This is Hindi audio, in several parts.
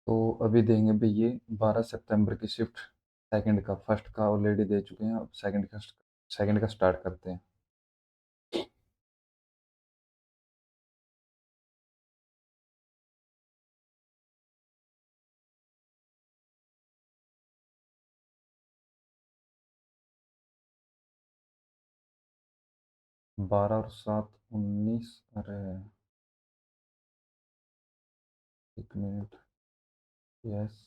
तो अभी देंगे भी ये 12 सितंबर की शिफ्ट। सेकंड का, फर्स्ट का ऑलरेडी दे चुके हैं, अब सेकंड का स्टार्ट करते हैं। 12 और 7 19। अरे 1 मिनट। यस।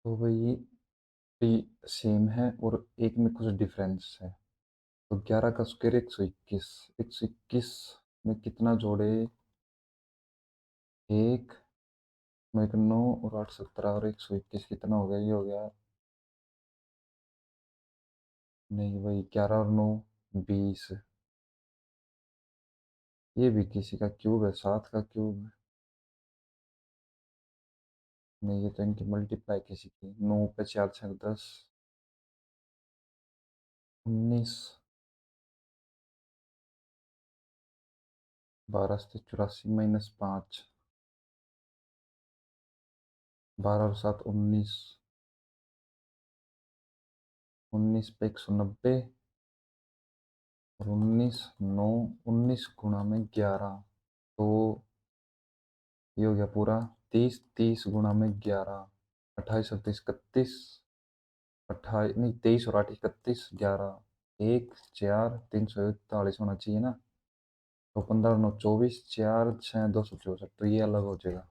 तो भाई ये सेम है और एक में कुछ डिफरेंस है। तो 11 का स्क्वायर 121। 121 में कितना जोड़े? एक में एक 9 और 8 17 और 121 कितना हो गया? ये हो गया। नहीं भाई, 11 और 9 20। ये भी किसी का क्यूब है, 7 का क्यूब है। नहीं, ये तो इनकी मल्टीप्लाई किसी की। 9 पे 4 6 10। 19। 12 से 84 -5। 12 और 7 19। 19 पे 190। और 19 9। 19 गुणा में 11। तो ये हो गया पूरा 30। 30 गुणा में 11। 28 और 30 31। 28 नहीं, 23 और 8 31 11। 1 4 341 होना चाहिए ना। तो 15 9 24। 4 6 264, तो ये अलग हो जाएगा।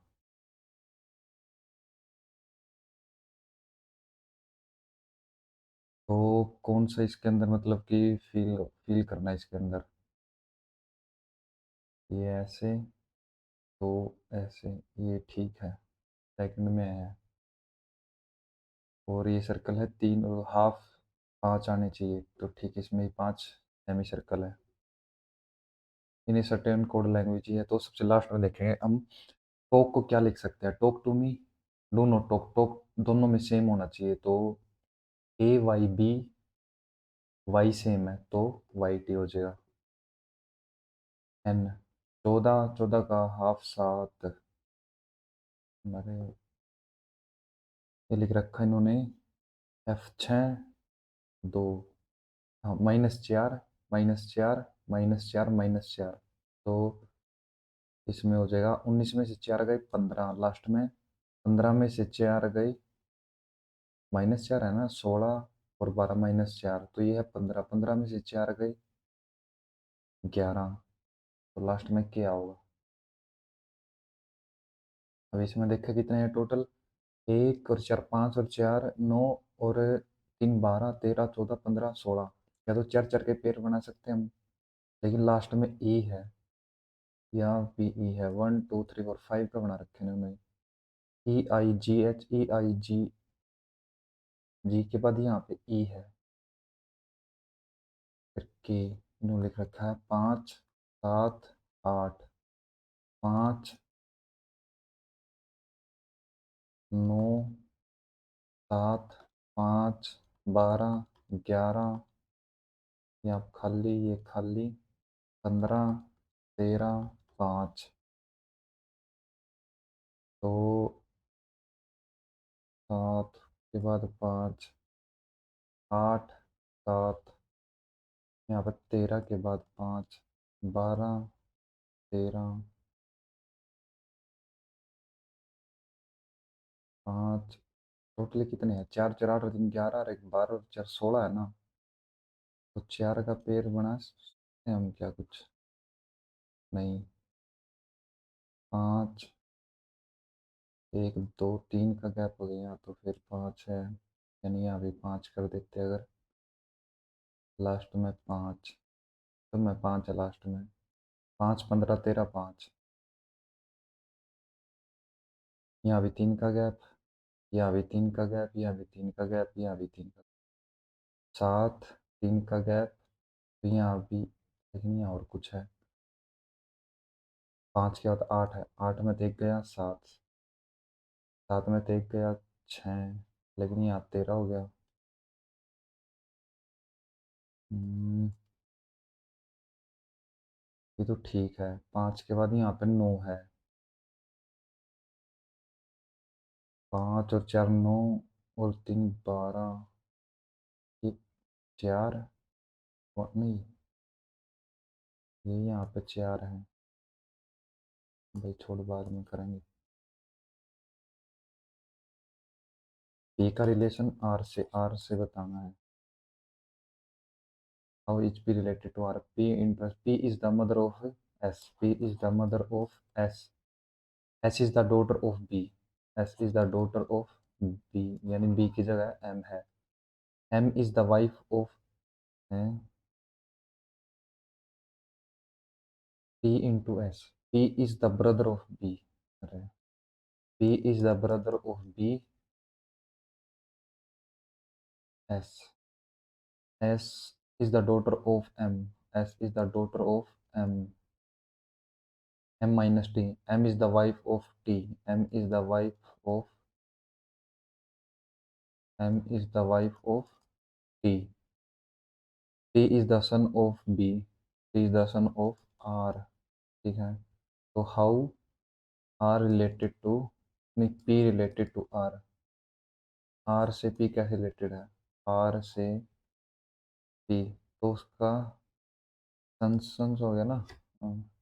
तो कौन सा इसके अंदर मतलब कि फील फील करना है इसके अंदर? ये ऐसे, तो ऐसे, ये ठीक है, सेकंड में है। और ये सर्कल है 3 और हाफ। 5 आने चाहिए, तो ठीक है, इसमें 5 सेमी सर्कल है। इन्हें सर्टेन कोड लैंग्वेज है। तो सबसे लास्ट में देखेंगे हम टोक को क्या लिख सकते हैं। टोक टू मी, दोनों टोक टोक दोनों में सेम होना चाहिए। तो AYB, वाई सेम है तो YT हो जाएगा। N 14। 14 का हाफ 7। अरे ये लिख रखा है इन्होंने F6 2। हाँ, -4 -4 -4 -4। तो इसमें हो जाएगा 19 में से 4 गए 15 लास्ट में। 15 में से 4 गए, -4 है ना, 16 और 12 -4, तो ये है 15। 15 में से 4 गए 11। तो लास्ट में क्या होगा? अब इसमें देखा कितने हैं टोटल। 1 और 4 5 और 4 9 और 3 12 13 14 15 16। या तो 4 4 के पेयर बना सकते हैं हम, लेकिन लास्ट में E है या PE है। 1 2 3 4 5 का बना रखे हैं उन्होंने। EIGH EIG के बाद यहाँ पे E है, फिर K। इन्होंने लिख रखा है 5 7 8। 5 9 7 5 12 ये आप खाली, ये खाली। 15 13 5। तो 7 के बाद 5, 8 7। यहाँ पर 13 के बाद 5, 12 13 5। टोटल कितने हैं? 4 4 8 और 3 11 और 1 12 और 4 16 है ना। तो 4 का पेड़ बना सकते हैं हम क्या कुछ? नहीं। 5 1 2 3 का गैप हो गया, तो फिर 5 है, यानी यहाँ भी 5 कर देते हैं अगर। लास्ट में 5, तो मैं 5 है लास्ट में। 5 15 13 5। यहाँ भी 3 का गैप, यहाँ भी 3 का गैप, यहाँ भी 3 का गैप, यहाँ भी 3 का। 7 3 का गैप, तो यहाँ भी, लेकिन यहाँ और कुछ है। पाँच के बाद आठ है, आठ में तो एक गया सात, सात में तो एक गया छः, लेकिन यहाँ 13 हो गया। हम्म, ये तो ठीक है। पाँच के बाद यहाँ पे 9 है, पाँच और चार 9, और तीन 12, ये चार, और नहीं, ये यहाँ पे चार है। भाई छोड़, बाद में करेंगे। पी का रिलेशन आर से बताना है। How is P related to R? P interest, P is the mother of S, P is the mother of S, S is the daughter of B, S is the daughter of B, यानी बी की जगह एम है। M is the wife of P into S, P is the brother of B, अरे P is the brother of B S, S is the daughter of M, S is the daughter of M, M minus T, M is the wife of T, M is the wife of, M is the wife of T, T is the son of B, T is the son of R. ठीक है, तो हाउ आर रिलेटेड टू, नहीं P related to R, R से पी कैसे रिलेटेड है? आर से पी, तो उसका सन्स हो गया ना।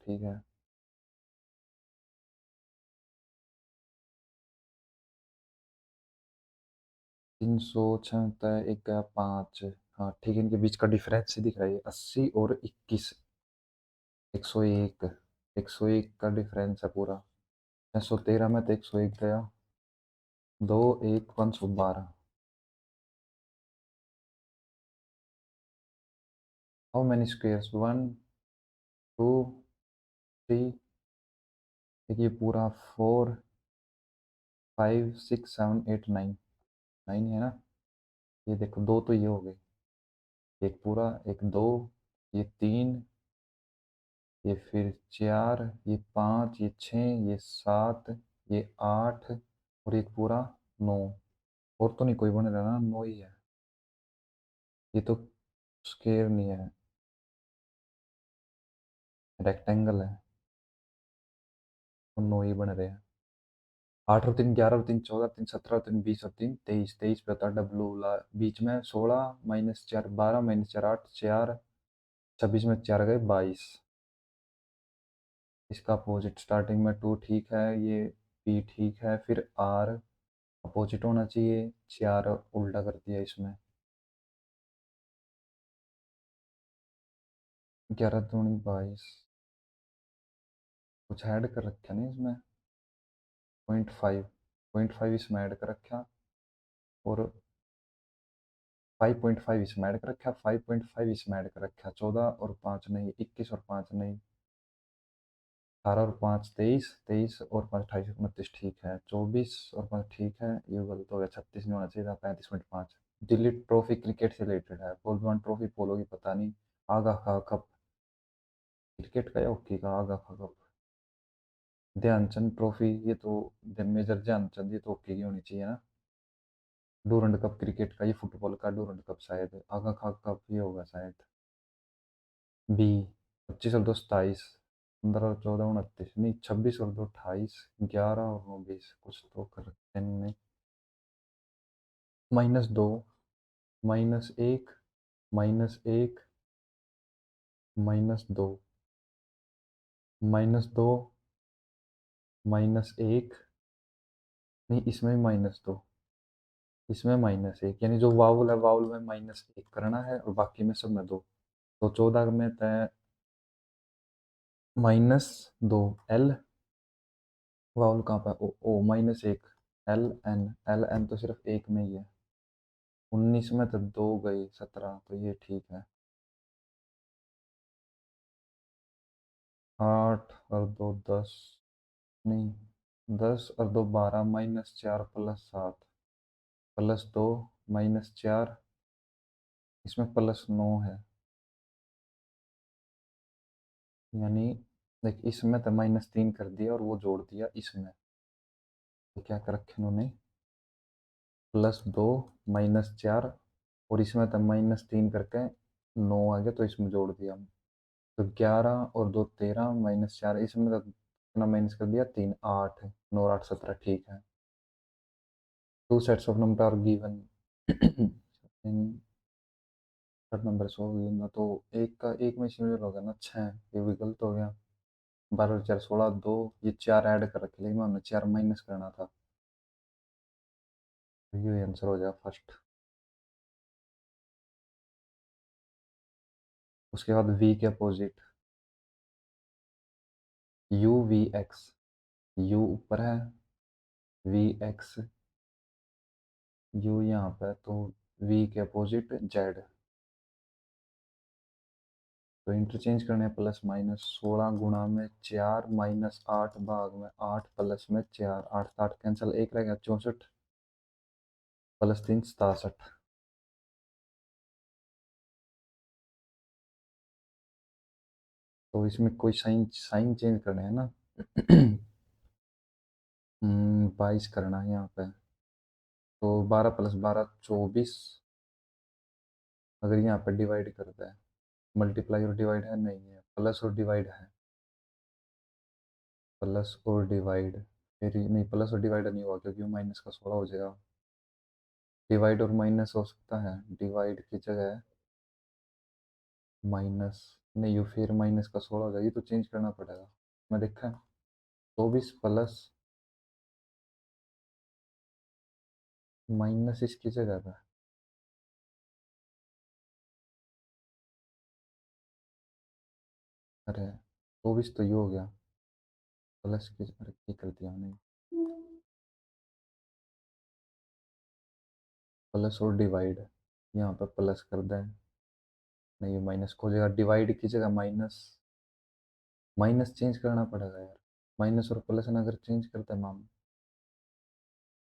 ठीक है। 376, एक गया पाँच। हाँ ठीक है, इनके बीच का डिफरेंस ही दिख रहा है, 80 और 21, 101, 101 का डिफरेंस है पूरा। 613 में तो 101 गया, दो एक 512। How many squares? One, two, three, देखिए पूरा, four, five, six, seven, eight, nine, nine है ना। ये देखो, दो तो ये हो गए, एक पूरा, एक दो, ये तीन, ये फिर चार, ये पाँच, ये छः, ये सात, ये आठ, और एक पूरा 9। और तो नहीं कोई बन रहा ना, 9 ही है। ये तो स्क्वायर नहीं है, रेक्टेंगल है, तो 9 ही बन रहे हैं। 8 और 3 11 और 3 14, 3 17 और 3 20 और 3 23, 23 पे होता है डब्लू बीच में 16 माइनस 4 12 माइनस 4 8 4, 26 में 4 गए 22। इसका अपोजिट स्टार्टिंग में 2 ठीक है, ये पी ठीक है, फिर आर अपोजिट होना चाहिए, 4 उल्टा कर दिया इसमें। 11 दूनी 22, कुछ ऐड कर रखा नहीं इसमें, 0.5, 0.5 इसमें ऐड कर रखा, और 5.5 इसमें ऐड कर रखा, 5.5 इसमें ऐड कर रखा, 14 और 5 नहीं, 21 और 5 नहीं, 18 और 5 23, 23 और 5 28 29 ठीक है, 24 और 5 ठीक है, ये गलत हो गया, 36 नहीं होना चाहिए था, 35.5। दिल्ली ट्रॉफी क्रिकेट से रिलेटेड है, पोलवान ट्रॉफी पोलो की पता नहीं, आगा खा कप, क्रिकेट का या हॉकी का आगा खा कप, ध्यानचंद ट्रॉफी, ये तो मेजर ध्यानचंद, ये तो हॉकी की होनी चाहिए ना। डूरंड कप क्रिकेट का, ये फुटबॉल का डूरंड कप शायद, आगा खा कप ये होगा शायद। बी, 25 और 2 27, 15 और 14 29, नहीं 26 और 2 28, 11 और 9 20, कुछ तो कर रखे हैं इनमें। -2, -1, -1, -2, -2, -1, नहीं इसमें -2, इसमें -1, यानी जो वाउल है वाउल में -1 करना है, और बाकी में सब में दो, तो 14 में तय -2 एल, वाउल कहाँ पर, ओ ओ -1 एल एन, एल एन तो सिर्फ एक में ही है। 19 में तो दो गई, 17, तो ये ठीक है। 8 और 2 10, नहीं 10 और 2 12, -4 +7, +2 -4, इसमें +9 है, यानी देख इसमें तो -3 कर दिया और वो जोड़ दिया इसमें, तो क्या कर रखे इन्होंने, +2 -4, और इसमें तो -3 करके 9 आ गया, तो इसमें जोड़ दिया। तो 11 और 2 13 -4, इसमें तो कितना माइनस कर दिया, 3 8, 9 और 8 17, ठीक है। Two sets of number are given in third number so given, तो एक का एक में सिमिलर होगा ना, 6, ये भी गलत हो गया। 12 और 4 16, 2, ये 4 ऐड कर रखे, लेकिन हमने 4 माइनस करना था, तो ये आंसर हो जाएगा फर्स्ट। उसके बाद v के opposite, u v x, u ऊपर है, v x, u यहाँ पे है, तो v के अपोजिट z, तो इंटरचेंज करने प्लस माइनस, 16 गुणा में 4 -8 भाग में 8 प्लस में 4, 8 8 कैंसिल, एक रह गया 64, +3 67। तो इसमें कोई साइन साइन चेंज करना है ना 22 करना है यहाँ पे, तो 12 + 12 24, अगर यहाँ पे डिवाइड करता है, मल्टीप्लाई और डिवाइड है नहीं है, प्लस और डिवाइड है, प्लस और डिवाइड, फिर नहीं प्लस और डिवाइड नहीं हुआ क्योंकि वो माइनस का 16 हो जाएगा, डिवाइड और माइनस हो सकता है, डिवाइड की जगह माइनस, नहीं यू फिर माइनस का 16 हो जाएगी, तो चेंज करना पड़ेगा। मैं देखा 24 प्लस माइनस इसकी जगह पे, अरे 24 तो ये हो गया, प्लस की अरे क्या कर दिया नहीं, प्लस और डिवाइड, यहाँ पे प्लस कर दें, नहीं ये माइनस हो जाएगा, डिवाइड की जगह माइनस, माइनस चेंज करना पड़ेगा यार, माइनस और प्लस ना अगर चेंज करते हैं माम,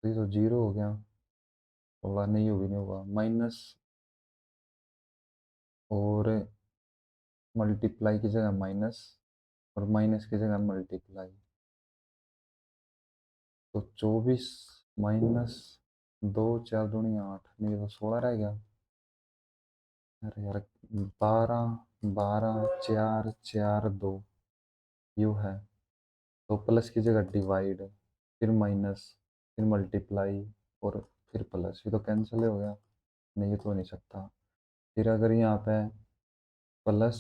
तो ये तो जीरो हो गया, होगा नहीं, होगी नहीं होगा, माइनस और मल्टीप्लाई की जगह माइनस, और माइनस की जगह मल्टीप्लाई, तो 24 माइनस 2 4 दूनी 8, नहीं तो 16 रह गया, अरे यार 12 12 4 4 2 यू है, तो प्लस की जगह डिवाइड, फिर माइनस, फिर मल्टीप्लाई, और फिर प्लस, ये तो कैंसिल हो गया, नहीं ये तो हो नहीं सकता। फिर अगर यहाँ पे प्लस,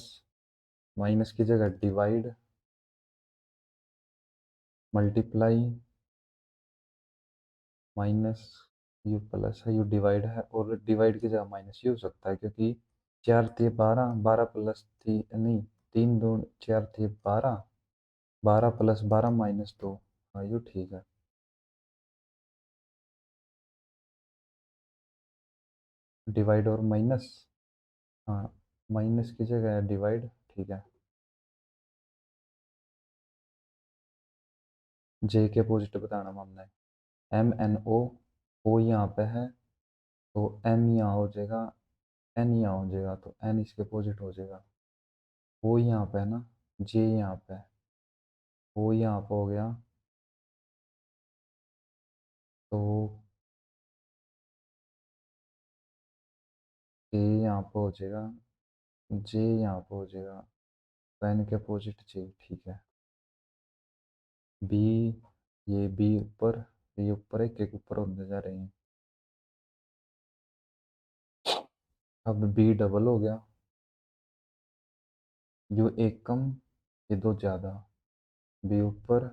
माइनस की जगह divide, multiply, minus, you plus है, यू डिवाइड है, और डिवाइड की जगह माइनस, ये हो सकता है क्योंकि 4 थे 12, 12 प्लस थी नहीं, 3 2 4 थे 12, 12 + 12 -2, हाँ यू ठीक है। डिवाइड और माइनस, हाँ माइनस की जगह है डिवाइड, ठीक है। जे के अपोजिट बताना हमने, MNO, ओ यहाँ पे है, तो M यहाँ हो जाएगा, N यहाँ हो जाएगा, तो N इसके अपोजिट हो जाएगा, ओ यहाँ पे है ना, जे यहाँ पे है, ओ यहाँ पे हो गया, तो ए यहाँ पे हो जाएगा, जे यहाँ पे हो जाएगा, तो N के अपोजिट जे, ठीक है। बी, ये बी ऊपर, ये ऊपर एक एक ऊपर होते जा रहे हैं, अब बी डबल हो गया, यू एक कम, ये दो ज़्यादा, बी ऊपर,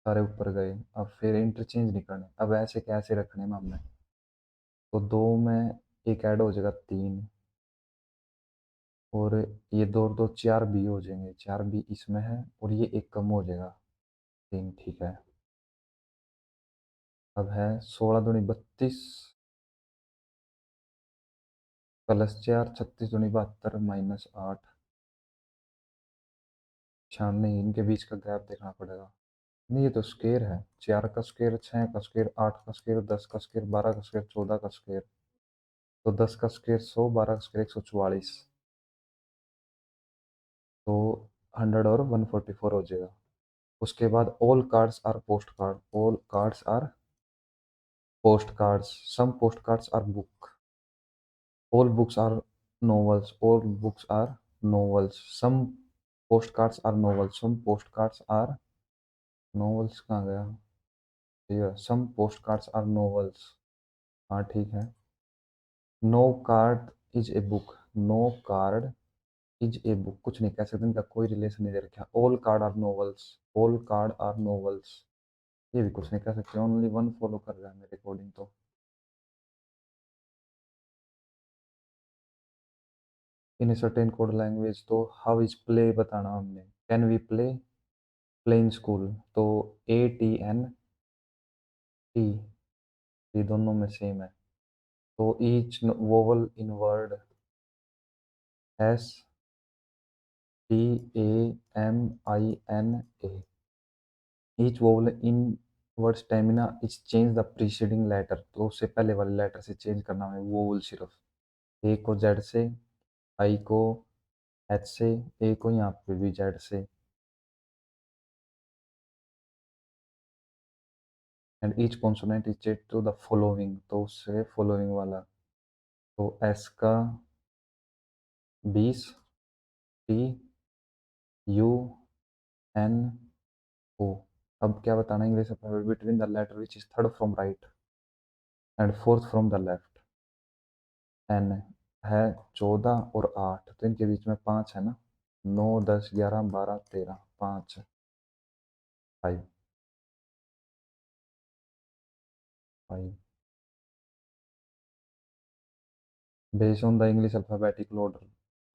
सारे ऊपर गए, अब फिर इंटरचेंज नहीं करने, अब ऐसे कैसे रखने में हमने, तो दो में एक ऐड हो जाएगा 3, और ये दो और दो 4 बी हो जाएंगे, 4 बी इसमें है, और ये एक कम हो जाएगा 3, ठीक है। अब है 16 दूनी 32, +4, 36 दूनी 72, -8, अच्छा नहीं इनके बीच का गैप देखना पड़ेगा, नहीं ये तो स्क्वायर है, 4 का स्क्वायर, 6 का स्क्वायर, 8 का स्क्वायर, 10 का स्क्वायर, 12 का स्क्वायर, 14 का स्क्वायर, तो 10 का स्क्वायर 100, 12 का स्क्वायर 144, तो 100 और 144 हो जाएगा। उसके बाद all cards are post card, all cards are post cards, some post cards are book, all books are novels, all books are novels, some postcards are novels, some postcards are novels कहाँ गया ये, some postcards are novels। हाँ ठीक है। No card is a book, no card is a book कुछ नहीं कह सकते, इनका कोई रिलेशन नहीं दे रखा। All card are novels, all card are novels, ये भी कुछ नहीं कह सकते, ओनली वन फॉलो कर रहा है मेरे अकॉर्डिंग तो। In a certain code language, तो हाउ इज प्ले बताना हमने, can we play, play in school, तो ATNT, ये दोनों में सेम है। तो each vowel in word STAMINA, each vowel in word stamina is change the preceding letter, तो उससे पहले वाले लेटर से चेंज करना है वोवल सिर्फ। ए को जेड से, आई को एच से, ए को यहाँ पे भी जेड से। And each consonant is change to the following, तो उससे फॉलोइंग वाला, तो एस का 20, TUNO। अब क्या बताना English alphabet between the letter which is third from right and fourth from the left. N है 14 और 8, तो इनके बीच में 5 है ना, 9 10 11 12 13, 5 5 5। Based on the English alphabetic order,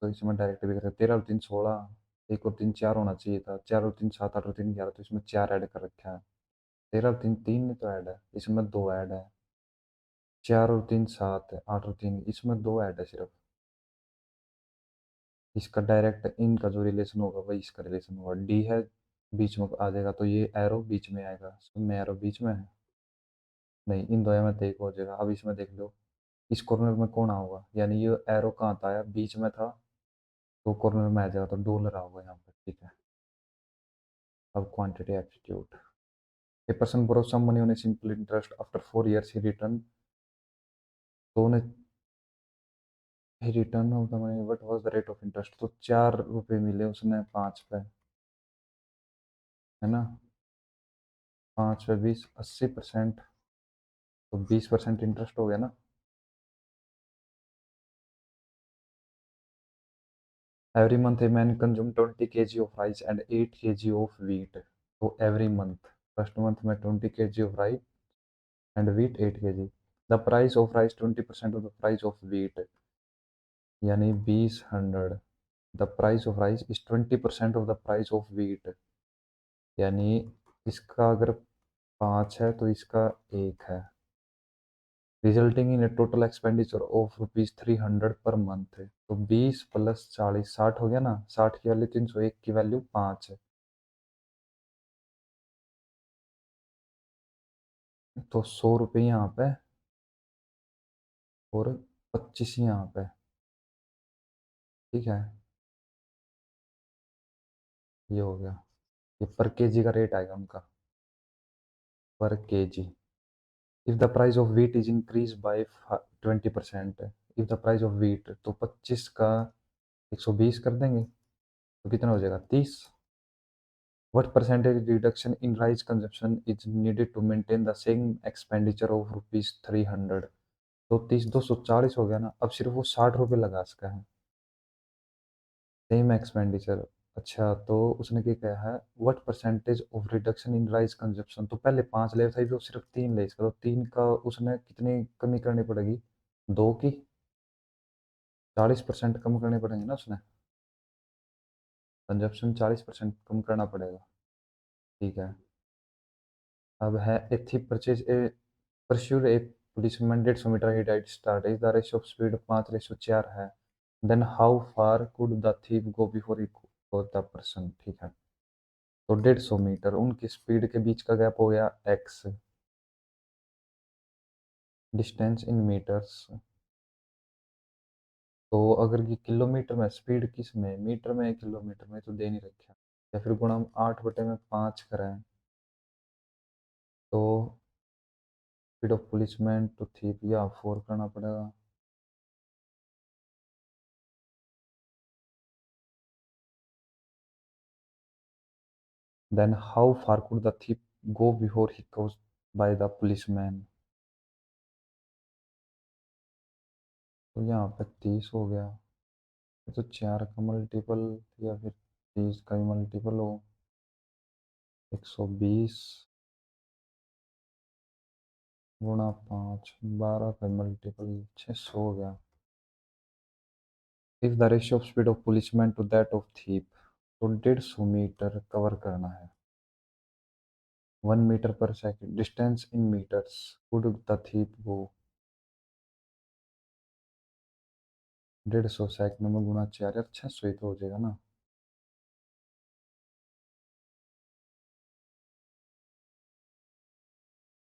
तो इसमें डायरेक्ट भी करते 13 और 3 16, एक और 3 4 होना चाहिए था, 4 और 3 7, 8 और 3 11, तो इसमें 4 ऐड कर रखा है। 13 और 3 3 नहीं तो ऐड है, इसमें 2 ऐड है। 4 और 3 7 है, 8 और 3, इसमें 2 ऐड है सिर्फ। इसका डायरेक्ट इनका जो रिलेशन होगा वही इसका रिलेशन होगा। डी है बीच में आ जाएगा, तो ये एरो बीच में आएगा, सब में एरो बीच में है। नहीं, इन दोनों में तो एक हो जाएगा। अब इसमें देख लो, इस कॉर्नर में कौन आऊगा, यानी ये एरो कहाँ था आया, बीच में था, तो कॉर्नर में आ जाएगा, तो डॉलर आऊगा यहाँ पर, ठीक है। अब quantity aptitude, a person borrow some money on a simple interest after 4 years he return, तो उन्हें he return of the money what was the rate of interest, तो 4 रुपये मिले उसने 5 पे, है ना। 5 पे 20, 80%, तो 20% इंटरेस्ट हो गया ना। Every month a man consume 20 kg of rice and 8 kg of wheat, तो एवरी मंथ, फर्स्ट मंथ में 20 kg of rice and wheat 8 kg। The price of rice 20% of the price of wheat, यानी 20 100। The price of rice is 20% of the price of wheat, यानी इसका अगर 5 है तो इसका 1 है। Resulting in A total expenditure of ₹300 per month है, तो 20 + 40 60 हो गया ना, 60 की वैल्यू 301 की वैल्यू 5 है, तो 100 रुपये यहाँ पे और 25 यहाँ पे, ठीक है। ये हो गया, ये पर केजी का रेट आएगा उनका, पर KG. If the price of wheat is increase by 20%, if the price of wheat, तो 25 का 120 कर देंगे, तो कितना हो जाएगा 30। What percentage reduction in rice consumption is needed to maintain the same expenditure of ₹300? तो 30 240 हो गया ना, अब सिर्फ वो 60 रुपये लगा सका है, सेम एक्सपेंडिचर। अच्छा, तो उसने क्या कहा है, what percentage of reduction in rice consumption, तो पहले 5 ले था, तो सिर्फ 3 ले इसका, तो 3 का उसने कितनी कमी करनी पड़ेगी, 2 की, 40% कम करने पड़ेंगे ना उसने, कंजप्शन 40% कम करना पड़ेगा, ठीक है। अब है a thief purchase a pursued a policeman 150 metre ही डाइट start is the ratio of speed 5:4 है, then how far could the thief go before he got the person, ठीक है। तो 150 मीटर उनकी स्पीड के बीच का गैप हो गया एक्स, डिस्टेंस इन मीटर्स, तो अगर ये किलोमीटर में स्पीड किस में, मीटर में या किलोमीटर में, तो दे नहीं रखा, या फिर गुणा 8/5 करें तो speed of policeman to thief या 4 करना पड़ेगा। Then how far could the thief go before he caught by the policeman. तो यहाँ पे 30 हो गया, ये तो 4 का मल्टीपल या फिर 30 का ही मल्टीपल हो, 120 गुणा 5, 12 का मल्टीपल 600 हो गया। If the ratio of speed of policeman to that of thief, तो 150 मीटर कवर करना है, 1 मीटर पर second, distance in metres could the thief go, 150 second में गुणा 4, यार 600 ही तो हो जाएगा ना।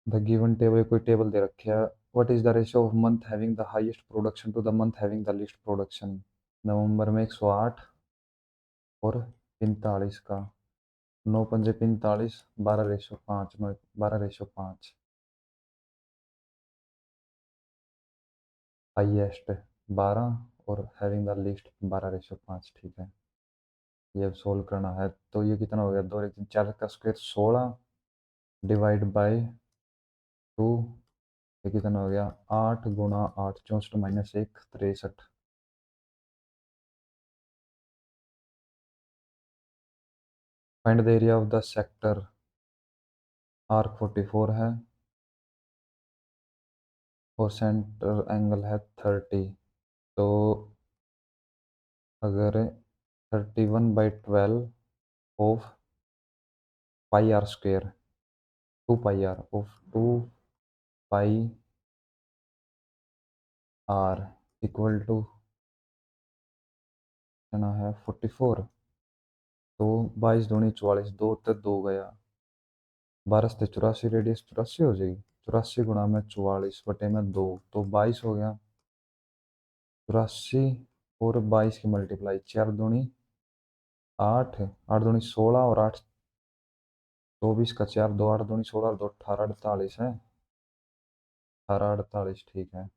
द गिवन टेबल, कोई टेबल दे रखा है। What is the ratio of month having the highest production to the month having the least production. नवंबर में 108 और 45 का, 9×5 = 45, 12/5, 12/5, हाईएस्ट 12 और हैविंग द लीस्ट 12/5, ठीक है। ये अब सोल्व करना है, तो ये कितना हो गया, 2 1 3 4 का स्क्वायर 16 डिवाइड बाय 2, ये कितना हो गया, 8 × 8 64 - 1 63। Find the area of the sector, arc 44 है और सेंटर एंगल है 30। तो अगर 31/12 of pi R square, 2 pi R of 2 pi R equal to कितना है 44, तो 22 × 2 = 44, 2 तो 2 गया, 12 से 84, रेडियस 84 हो जाएगी, 84 गुणा में 44/2, तो 22 हो गया। 84 और 22 की मल्टीप्लाई, 4 दूनी 8, 8 दूनी 16 और 8 24 का 4, 2 8 दूनी 16 और 2 18 48 है, 18 48 ठीक है।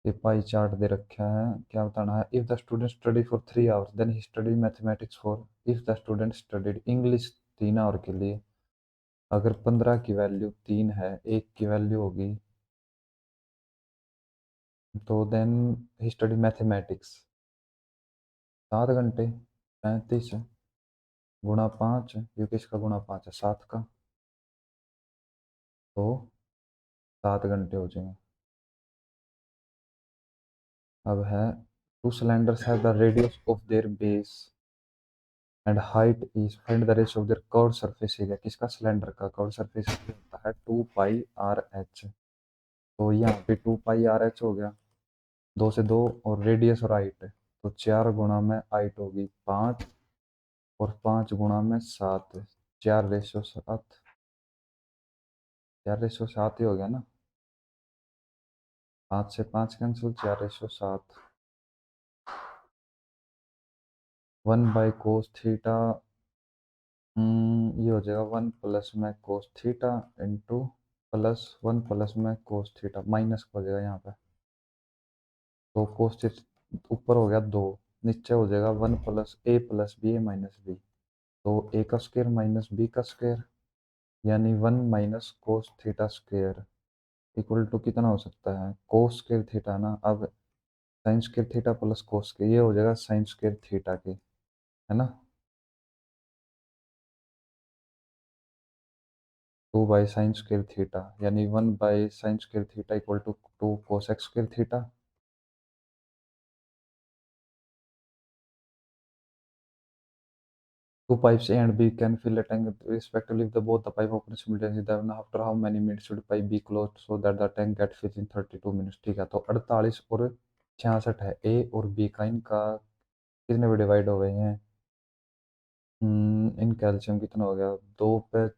ये पाई चार्ट दे रखा है, क्या बताना है। If the student study for 3 hours then he study mathematics for, if the student studied English 3 hour के लिए, अगर 15 की वैल्यू 3 है, एक की वैल्यू होगी, तो देन ही स्टडी मैथमेटिक्स 7 घंटे, 35 गुणा 5, क्योंकि इसका गुणा 5 है 7 का, तो 7 घंटे हो जाएंगे। अब है, to cylinders have the radius of their base and height is, find the ratio of their curve surface area. किसका, सिलेंडर का कर्व सरफेस एरिया होता है 2 π r h। तो यहाँ पे 2 π r h हो गया, 2 से 2 और रेडियस और हाइट, तो 4 गुणा में हाइट होगी 5 और 5 गुणा में 7, 4/7, 4/7 ही हो गया ना, 5 से 5 कैंसिल, 4/7, 1/cos थीटा, ये हो जाएगा 1 प्लस में cos theta into plus 1 plus में कोस थीटा, माइनस हो जाएगा यहाँ पे, तो कोस थीटा ऊपर हो गया 2, नीचे हो जाएगा 1 + a + b तो a का स्क्वायर माइनस b का स्क्वायर, यानी 1 - cos theta square equal to कितना हो सकता है, कोस स्क्वायर थीटा ना, अब sine square theta plus cos square, ये हो जाएगा साइन स्क्वायर थीटा के, है ना। 2/sin² थीटा, यानी 1/sin² theta equal to 2 cos x² theta. Two pipes A and B can fill a tank respectively if the both the pipe open simultaneously. Then after how many minutes should pipe be closed so that the tank get filled in 32 minutes? ठीक है, तो 48 और 66 है ए और बी का, इनका कितने में डिवाइड हो गए हैं, इन कैल्शियम कितना हो गया, 2 ×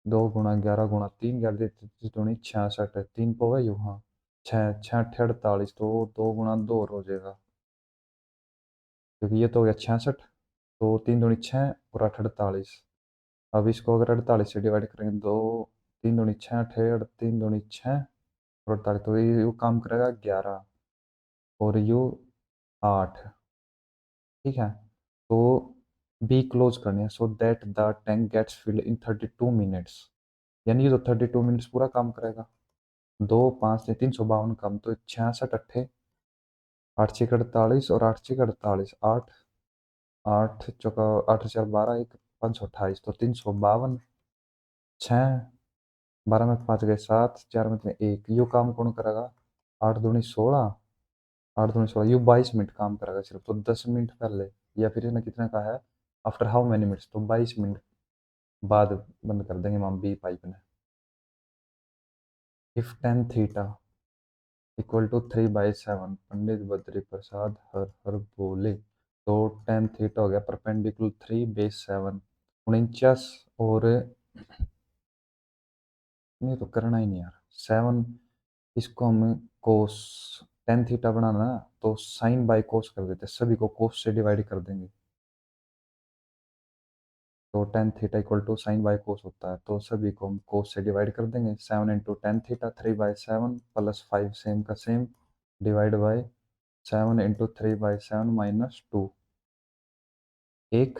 11 × 3, 11 दूनी 66 है, 3 पे हुआ यू, हाँ छः छः अट्ठे 48, तो 2 गुणा 2 और हो जाएगा, क्योंकि ये तो हो गया 66, तो 3 दूनी 6 और 8 48। अब इसको अगर 48 से डिवाइड करेंगे, 2 3 दूनी 6 अठे 3 दूनी 6 और 48, तो ये काम करेगा 11 और यू 8। ठीक है, तो बी क्लोज करनी है, so that the tank gets filled in 32 minutes, यानी ये तो 32 मिनट्स पूरा काम करेगा। 2 5 से 352 कम, तो 66 अट्ठे 8 6 48 और 8 6 48, 8 8 चौका 8 4 12, एक 528, तो 352। 6 12 में 5 गए 7, 4 में 1, यू काम कौन करेगा? 8 दूनी 16, 8 दूनी 16, यू 22 मिनट काम करेगा सिर्फ, तो 10 मिनट पहले, या फिर इसने कितने का है, आफ्टर हाउ मैनी मिनट्स, तो 22 मिनट बाद बंद कर देंगे हम बी पाइप ने। If tan theta equal to 3/7, Pandit Badri Prasad हर हर बोले, तो टेन थीटा हो गया परपेंडिकुलर 3/7, 49, और नहीं तो करना ही नहीं यार, 7, इसको हम कोस, टेन थीटा बनाना है, तो साइन बाय कोस कर देते, सभी को कोस से डिवाइड कर देंगे, तो tan theta equal to sine by cos होता है, तो सभी को हम कोस से डिवाइड कर देंगे। 7 × tan थीटा 3/7 प्लस 5 सेम का सेम डिवाइड बाय 7 × 3/7 -2, 1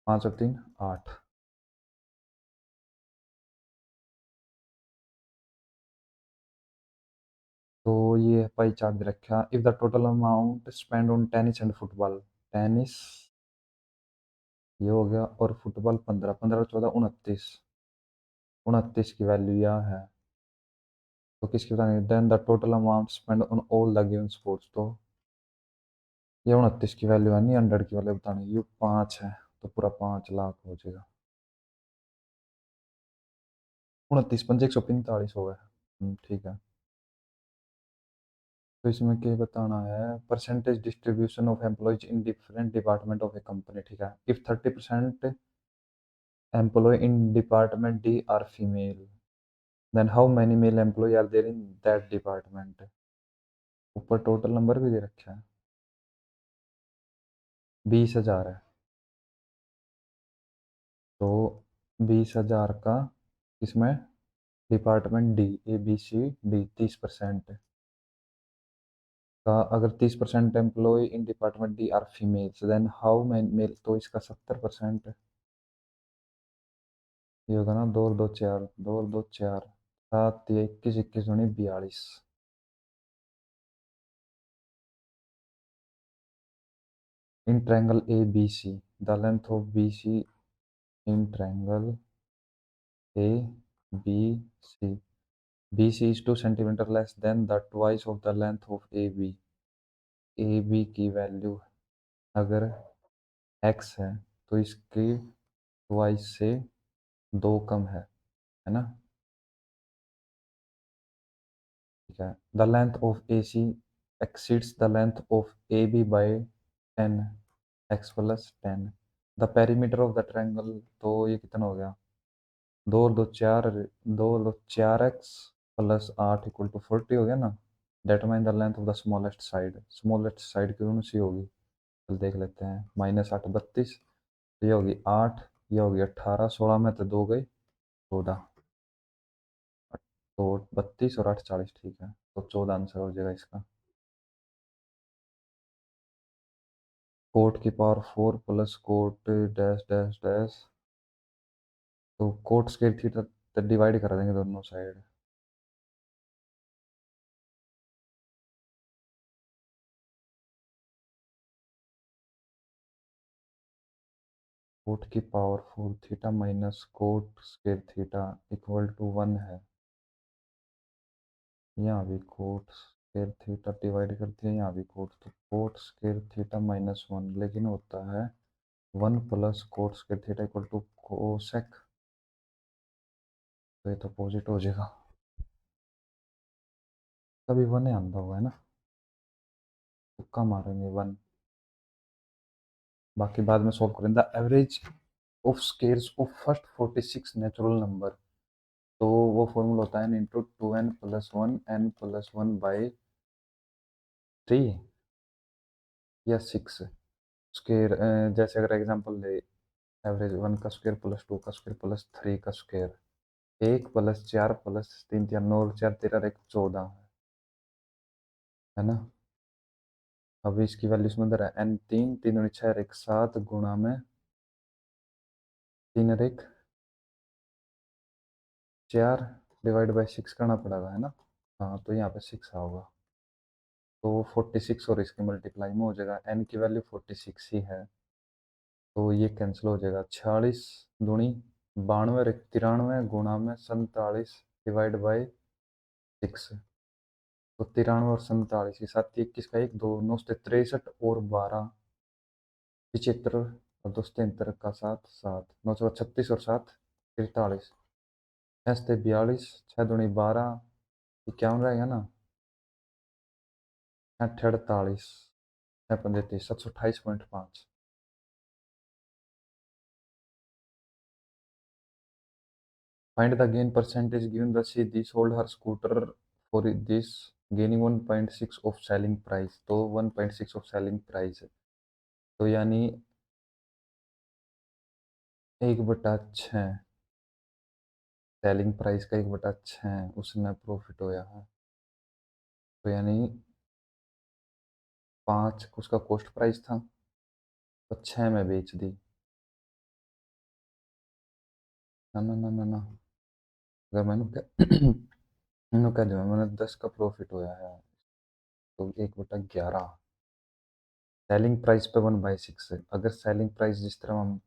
5 और 3 8। तो ये पाई चार्ट दे रखा, if the total amount spend on tennis and football, tennis ये हो गया, और फुटबॉल 15 15 14 29, 29 की वैल्यू यह है, तो किसकी बतानी, then the total amount spend on all the given sports, तो ये 29 की वैल्यू है, नहीं 100 की वैल्यू बतानी, ये 5 है, तो पूरा 5 लाख हो जाएगा। 29 5 145 हो गया। ठीक है, तो इसमें क्या बताना है, percentage distribution of employees in different department of a company. ठीक है, if 30% employ in department D are female, then how many male employ are there in that department. ऊपर टोटल नंबर भी दे रखा है, 20,000 है, तो 20,000 का इसमें department D, A B C D 30% का, अगर 30% employ in department D are females, then how many male, तो इसका 70%, ये होगा ना, 2 और 2 4, 2 और 2 4, 7 ये 21 21 दूनी 42। In triangle A B C, the length of B C in triangle A B C, B C is 2 centimetre less than the twice of the length of A B, A B की वैल्यू अगर एक्स है, तो इसकी ट्वाइस से 2 कम है ना। ठीक है, the length of A C exceeds the length of A B by 10, x + 10, the perimeter of the triangle, तो ये कितना हो गया, 2 और 2 4, 2 और 2 4 x + 8 इक्वल टू 40 हो गया ना। Determine the length of the smallest side, smallest side कौन सी होगी, चल देख लेते हैं, -8 32, तो ये होगी 8, ये होगी 18, 16 में तो 2 गए 14, तो 32 और 8 40, ठीक है, तो 14 आंसर हो जाएगा इसका। कोट की power 4 plus cot dash dash dash, तो कोट स्क्वायर थीटा, तो डिवाइड कर देंगे दोनों साइड, कोट की power 4 theta minus cot square theta equal to 1 है, यहाँ भी कोट स्क्वायर थीटा डिवाइड करती है, यहाँ भी कोट, तो कोट स्क्वायर थीटा -1, लेकिन होता है 1 plus cot square theta equal to cosec, तो ये तो अपोजिट हो जाएगा, तभी 1 ही आंदा होगा, है ना, तुक्का मारेंगे 1, बाकी बाद में सॉल्व करेंगे। The average of squares of first 46 natural number, तो वो फॉर्मूला होता है n इंटू 2n+1 n+1/3 या 6। उसके जैसे अगर एग्जांपल ले, एवरेज 1 का स्क्वायर प्लस 2 का स्क्वायर प्लस 3 का स्क्वायर, 1+4+3 या 9 और 4 13 एक 14 है ना। अब इसकी वैल्यू इसमें अंदर है n 3 3 और 6 एक 7 गुणा में 3 और एक 4 डिवाइड बाई 6 करना पड़ेगा, है ना। हाँ तो यहाँ पे 6 होगा, तो 46 और इसके मल्टीप्लाई में हो जाएगा, n की वैल्यू 46 ही है, तो ये कैंसिल हो जाएगा। 46 दूनी 92 और 93 गुणा में 47 डिवाइड बाई 6, तो 93 और 47 के साथ 21 का 1 2 9 से 63 और 12 75 और 2 73 का 7 7 9 से 36 और 7 43 ऐसे 42 छः दूनी 12 51 रहेगा ना, 48 छः पंजे 30 728.5। Find the gain percentage given the she sold her scooter for this gaining 1.6 of selling price, तो 1.6 ऑफ सेलिंग प्राइस है, तो यानी 1/6 सेलिंग प्राइस का 1/6 उसमें प्रॉफिट होया है, तो यानी 5 उसका कॉस्ट प्राइस था तो 6 में बेच दी। ना ना ना ना ना, अगर मैंने मैंने कह दिया मैंने 10 का प्रॉफिट होया है, तो 1/11 सेलिंग प्राइस पे 1/6 है। अगर सेलिंग प्राइस जिस तरह हम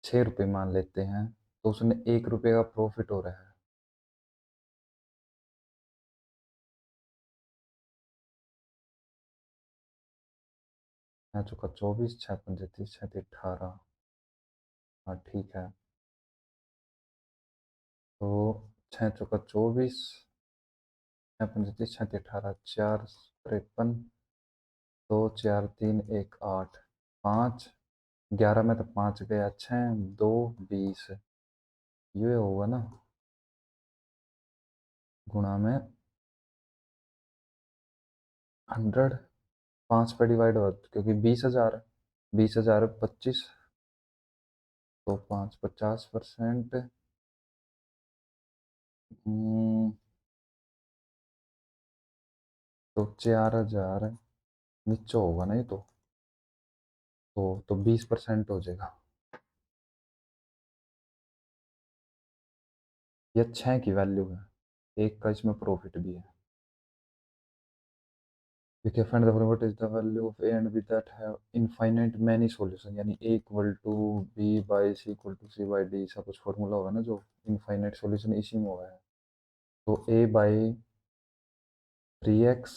6 रुपये मान लेते हैं, तो उसने 1 रुपये का प्रॉफिट हो रहा है। 6 चौका 24 6 पंजे 30 6 18। हाँ ठीक है, तो 6 चौका 24 6 पंजे 30 6 18 4 53, दो 4 3 1 8 5 11 में तो 5 गया 6 2 20, ये होगा ना, गुणा में 100, 5 पे डिवाइड हो क्योंकि 20,000 20,000 25, तो 5 50%, तो 4,000 नीचे होगा नहीं तो 20% हो जाएगा। ये 6 की वैल्यू है, एक का इसमें प्रॉफिट भी है। We can find the what is the value of A and B that have infinite many solution, यानी A equal to B by C equal to C by D, ऐसा कुछ फॉर्मूला होगा ना जो इनफाइनाइट सॉल्यूशन इसी में हुआ है। तो A by 3x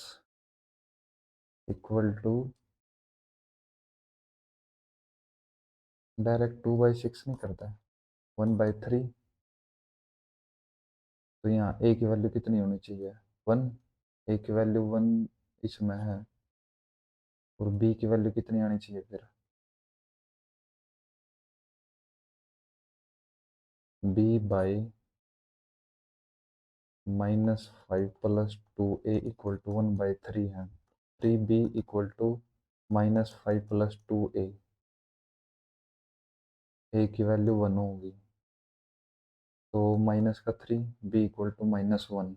equal to direct 2/6 नहीं करता है, 1/3, तो यहाँ A की वैल्यू कितनी होनी चाहिए 1, A की वैल्यू 1 इसमें है, और B की वैल्यू कितनी आनी चाहिए फिर, B by -5 plus 2A equal to 1/3 है, 3B equal to -5 plus 2A, A की वैल्यू 1 होगी, तो माइनस का 3 B equal to -1।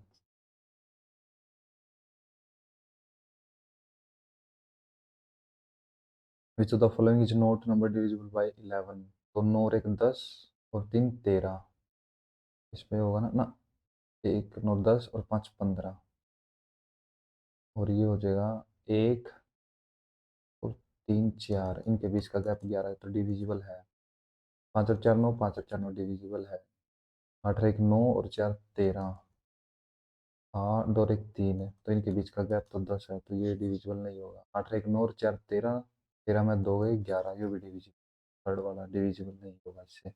Which of the following is not number divisible by 11, तो 9 और 1 10 और 3 13, इसमें होगा ना 1 9 10 और 5 15, और ये हो जाएगा 1 और 3 4, इनके बीच का गैप 11 है तो डिविजिबल है। 5 और 4 9, 5 और 4 9 डिविजिबल है। 8 और 1 9 और 4 13, हाँ 2 और 1 3 है, तो इनके बीच का गैप तो 10 है, तो ये डिविजिबल नहीं होगा। 8 और 1 9 और 4 13, 13 में 2 गए 11, ये भी डिविजिबल, थर्ड वाला डिविजिबल नहीं होगा इससे।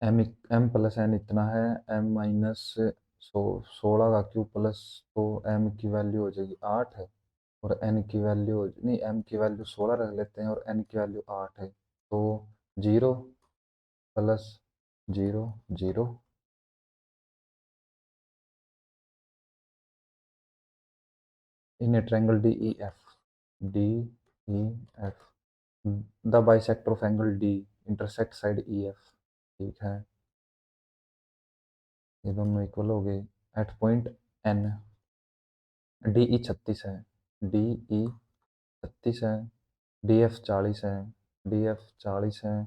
एम प्लस एन इतना है, एम माइनस 16 का क्यूब प्लस, तो एम की वैल्यू हो जाएगी 8 है, और एन की वैल्यू नहीं, एम की वैल्यू 16 रख लेते हैं और एन की वैल्यू 8 है, तो 0 plus 0 0 in a triangle DEF. DEF, the bisector of angle D intersect side EF। ठीक है, ये दोनों इक्वल हो गए एट पॉइंट N। DE 36 है, DE 36 है, DF 40 है, DF 40 है,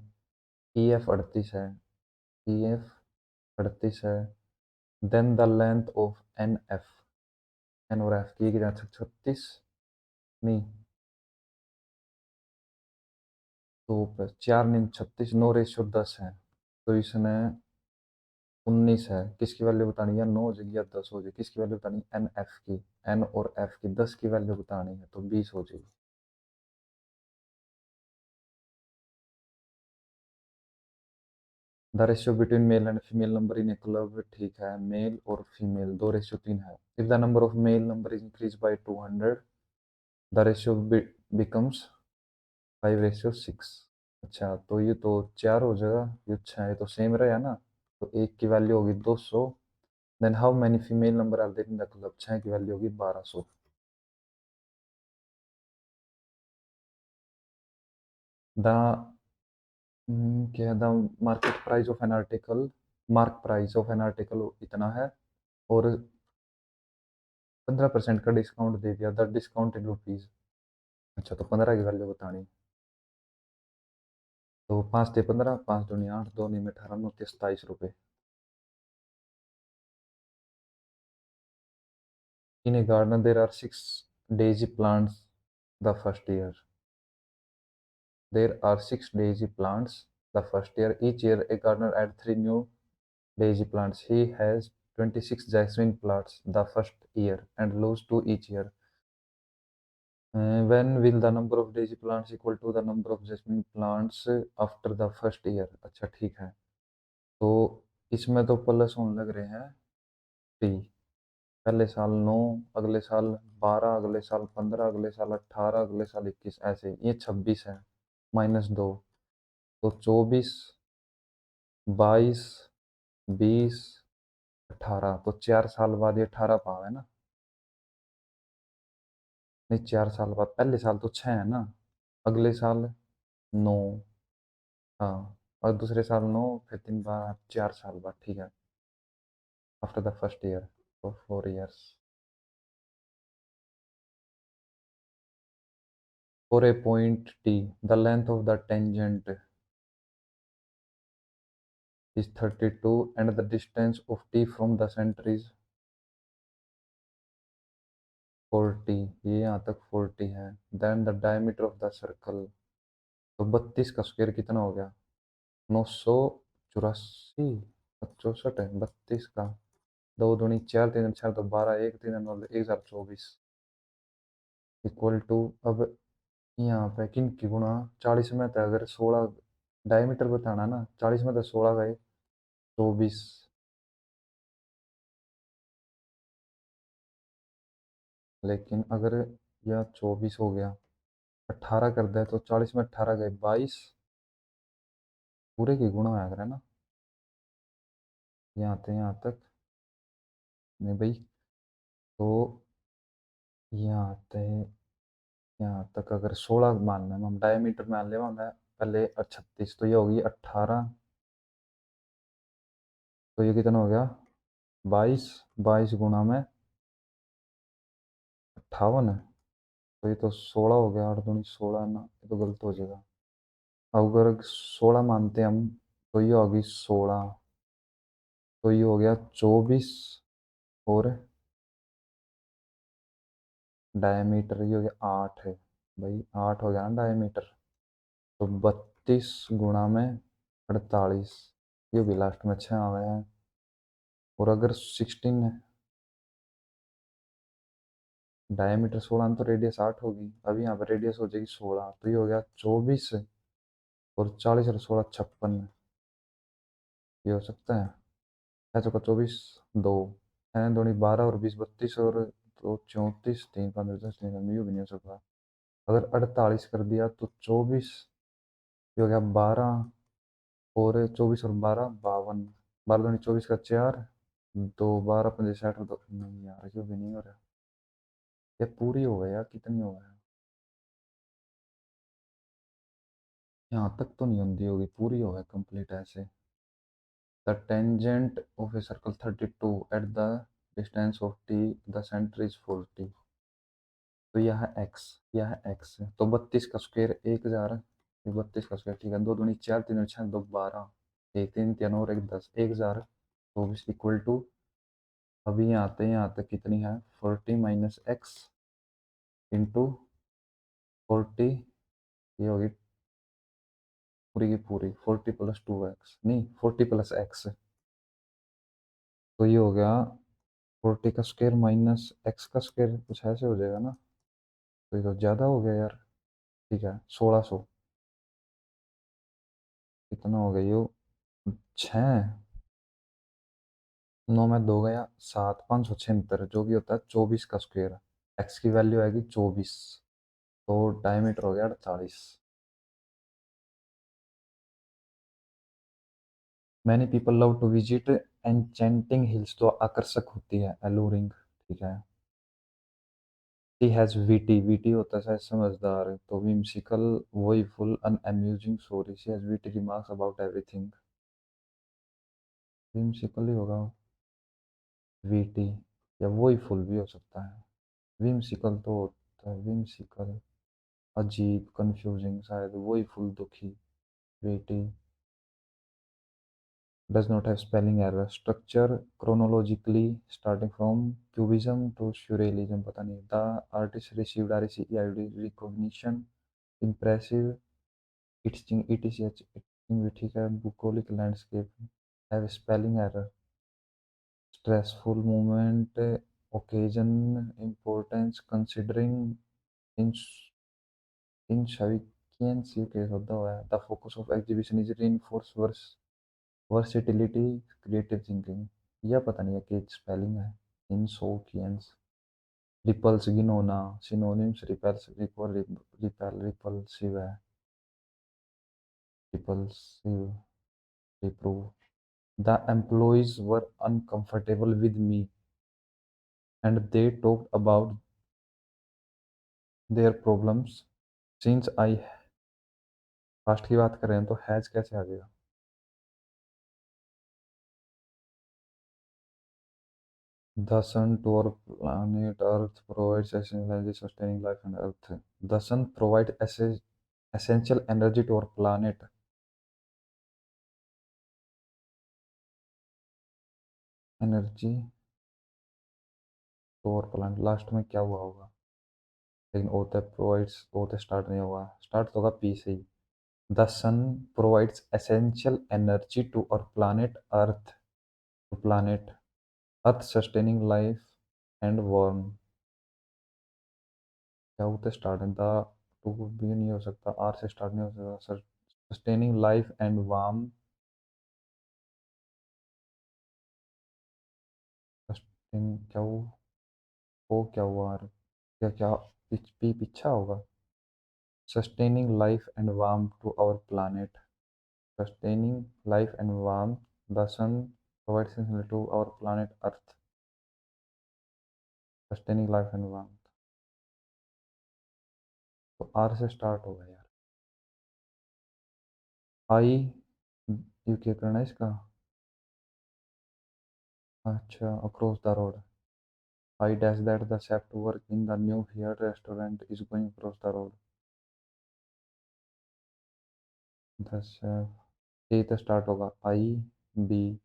EF 38 है, EF 38 है। Then the length of NF, N और F की 36 नहीं, तो प्लस 4 नहीं 36, 9/10 है। तो इसमें 19 है, किसकी वैल्यू बतानी है? 9 हो जाएगी या 10 हो जाएगी? किसकी वैल्यू बतानी? एन एफ की, एन और एफ की 10 की वैल्यू बतानी है, तो 20 हो जाएगी। The ratio between male and female number in A club, ठीक है, मेल और फीमेल 2/3 है। If the number of male number is increase by 200, the ratio becomes 5/6। अच्छा, तो ये तो 4 हो जाएगा, ये अच्छा है, ये तो सेम रहा ना। तो एक की वैल्यू होगी 200। Then how many female number are there in the club, 6 की वैल्यू होगी 1200। द क्या the market price of an article, mark price of an article इतना है, और 15% का डिस्काउंट दे दिया, द डिस्काउंट इन रुपीज। अच्छा, तो 15 की वैल्यू बतानी। तो 5 × 15, 5 × 8, 2 × 18, 9 × 27 रुपये। In a garden there are 6 daisy plants the first year. There are 6 daisy plants the first year. Each year, a gardener adds 3 new daisy plants. He has 26 jasmine plants the first year and loses 2 each year. When will the number of daisy plants equal to the number of jasmine plants after the first year? अच्छा, ठीक है, तो इसमें तो प्लस होने लग रहे हैं 3। पहले साल 9, अगले साल 12, अगले साल 15, अगले साल 18, अगले साल 21, ऐसे ये 26 है, -2, तो 24, 22, 20, 18, तो 4 साल बाद ये 18 पाव है ना। नहीं, 4 साल बाद, पहले साल तो 6 है ना, अगले साल 9, हाँ, और दूसरे साल 9, फिर 3 बार 4 साल बाद, ठीक है, आफ्टर द फर्स्ट ईयर, तो 4 years। For a point T, the length of the tangent is 32 and the distance of t from the center is 40। ये यहाँ तक 40 है। Then the diameter of the circle, तो 32 का स्क्वायर कितना हो गया? 984, 64 है 32 का, 2 दूनी 4, 3 4, तो 12, 1 3 9 1024, इक्वल टू, अब यहाँ पे किन की गुणा 40 में था, अगर 16 डायमीटर बताना ना, 40 में तो 16 गए 24, लेकिन अगर यह 24 हो गया, 18 कर दे तो 40 में 18 गए 22, पूरे की गुणा होया करे ना, यहाँ आते यहाँ तक, नहीं भाई, तो यहाँ आते यहाँ तक अगर 16 मान लें हम, डायमीटर मान ले मैं पहले, 36, तो ये होगी 18, तो ये कितना हो गया? 22, 22 गुणा में 58 है, तो ये तो 16 हो गया, 8 दूनी 16 ना, ये तो गलत हो जाएगा। अगर 16 मानते हम, तो ये होगी 16, तो ये हो गया 24, और डायमीटर ये हो गया 8 है, भाई 8 हो गया ना डायमीटर, तो 32 गुणा में 48, ये भी लास्ट में 6 आ गया है। और अगर 16 है, डायमीटर 16 तो रेडियस 8 होगी, अभी यहाँ पर रेडियस हो जाएगी 16, तो ये हो गया 24, और 40 और 16 56, ये हो सकता है। 6 × 24, 2, 6 दूनी 12 और 20 32, और तो 34, 3 5 10, 3 ये भी नहीं हो सकता। अगर 48 कर दिया तो 24, ये हो गया 12, और 24 और 12 52, 12 दूनी 24 का 4, 2 12 5 60 दो, नहीं यार क्यों भी नहीं हो रहा। ये पूरी हो गया यार, कितनी हो गया। यहाँ तक तो नहीं होती होगी, पूरी हो गया कंप्लीट ऐसे। The tangent of a circle 32 at the distance of T, the centre is 40। तो यह है एक्स, यह है एक्स, तो 32 का स्क्वायर 1000, 32 का स्क्वायर ठीक है, 2 दूनी 4, 3 दूनी 6, 2 12, एक 3 3 और एक 10, 1000, तो इक्वल टू, अभी यहाँ आते हैं, यहाँ तक कितनी है 40 माइनस एक्स इंटू 40, ये होगी पूरी की पूरी 40 प्लस 2x, नहीं 40 प्लस एक्स, तो ये हो गया 40 का स्क्वायर माइनस एक्स का स्क्वायर, कुछ ऐसे हो जाएगा ना। तो ये तो ज़्यादा हो गया यार। ठीक है 1600, कितना हो गया ये, 6, 9 में 2 गया 7, 576, जो भी होता है 24 का स्क्वायर, एक्स की वैल्यू आएगी 24, तो डायमीटर हो गया 48। Many people love to visit enchanting hills, तो आकर्षक होती है, एलूरिंग, ठीक है। ही हैज वीटी, वीटी होता है शायद समझदार, तो whimsical, woeful, unamusing story, she has witty remarks about everything, whimsical ही होगा, वीटी, या वोइफुल भी हो सकता है। whimsical तो होता है, whimsical अजीब, कंफ्यूजिंग शायद, वोइफुल दुखी, VT does not have spelling error, structure chronologically starting from cubism to surrealism, पता नहीं, the artist received RCEID recognition, impressive, eating भी ठीक है, bucolic landscape, have spelling error, stressful moment, occasion, importance, considering, insignificance, ये केस होता हुआ है, the focus of exhibition is reinforce versatility, creative thinking, यह पता नहीं है कि स्पेलिंग है, इंसोकियंस, रिपल्स, गिनोना, synonyms, repels, ripple, repel, repulsive है, repulsive, reprove, the employees were uncomfortable with me and they talked about their problems, since I, past की बात कर रहे हैं तो हैज कैसे आ जाएगा। The sun to our planet Earth provides essential energy sustaining life on Earth. The sun provides essential energy to our planet. Energy तो और प्लांट, लास्ट में क्या हुआ होगा, लेकिन ओ तो प्रोवाइड्स, ओ तो स्टार्ट नहीं होगा, स्टार्ट तो होगा पी से ही। The sun provides essential energy to our planet earth, planet earth sustaining life and warm, क्या होता है स्टार्ट, द टू भी नहीं हो सकता, आर से स्टार्ट नहीं हो सकता, sustaining life and warm, sustain क्या वो क्या हुआ आर, क्या क्या, पी पीछा होगा, sustaining life and warmth to our planet, sustaining life and warmth, the sun provides essential to our planet Earth, sustaining life and warmth, तो आर से स्टार्ट होगा यार। आई, यू क्या करना है इसका, अच्छा across the road, I dash that the chef to work in the new here restaurant is going across the road, the chef, a तो स्टार्ट होगा आई, बी,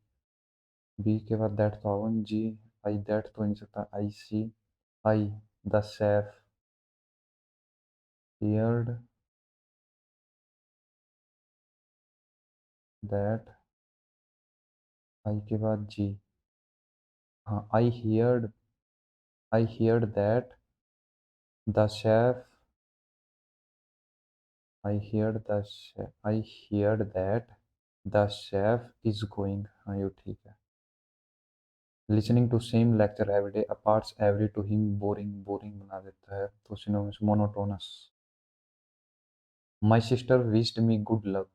बी के बाद दैट तो होगा, जी, आई दैट तो नहीं सकता, I see, I, the chef heard that, I के बाद जी, हाँ I heard that the chef, I heard that the chef is going, हाँ ये ठीक है। Listening to same lecture every day imparts every to him boring, boring बना देता है, तो synonyms, monotonous, my sister wished me good luck,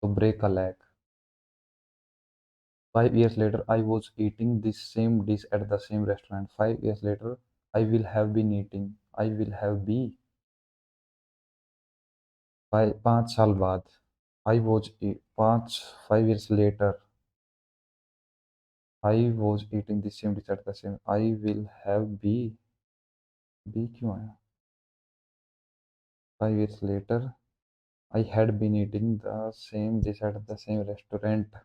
तो break a leg, 5 years later, I was eating this same dish at the same restaurant. 5 years later, I will have been eating. I will have be. 5 साल बाद. I was 5 years later. I was eating the same dish at the same. I will have be. Be क्यों आया? 5 years later, I had been eating the same dish at the same restaurant.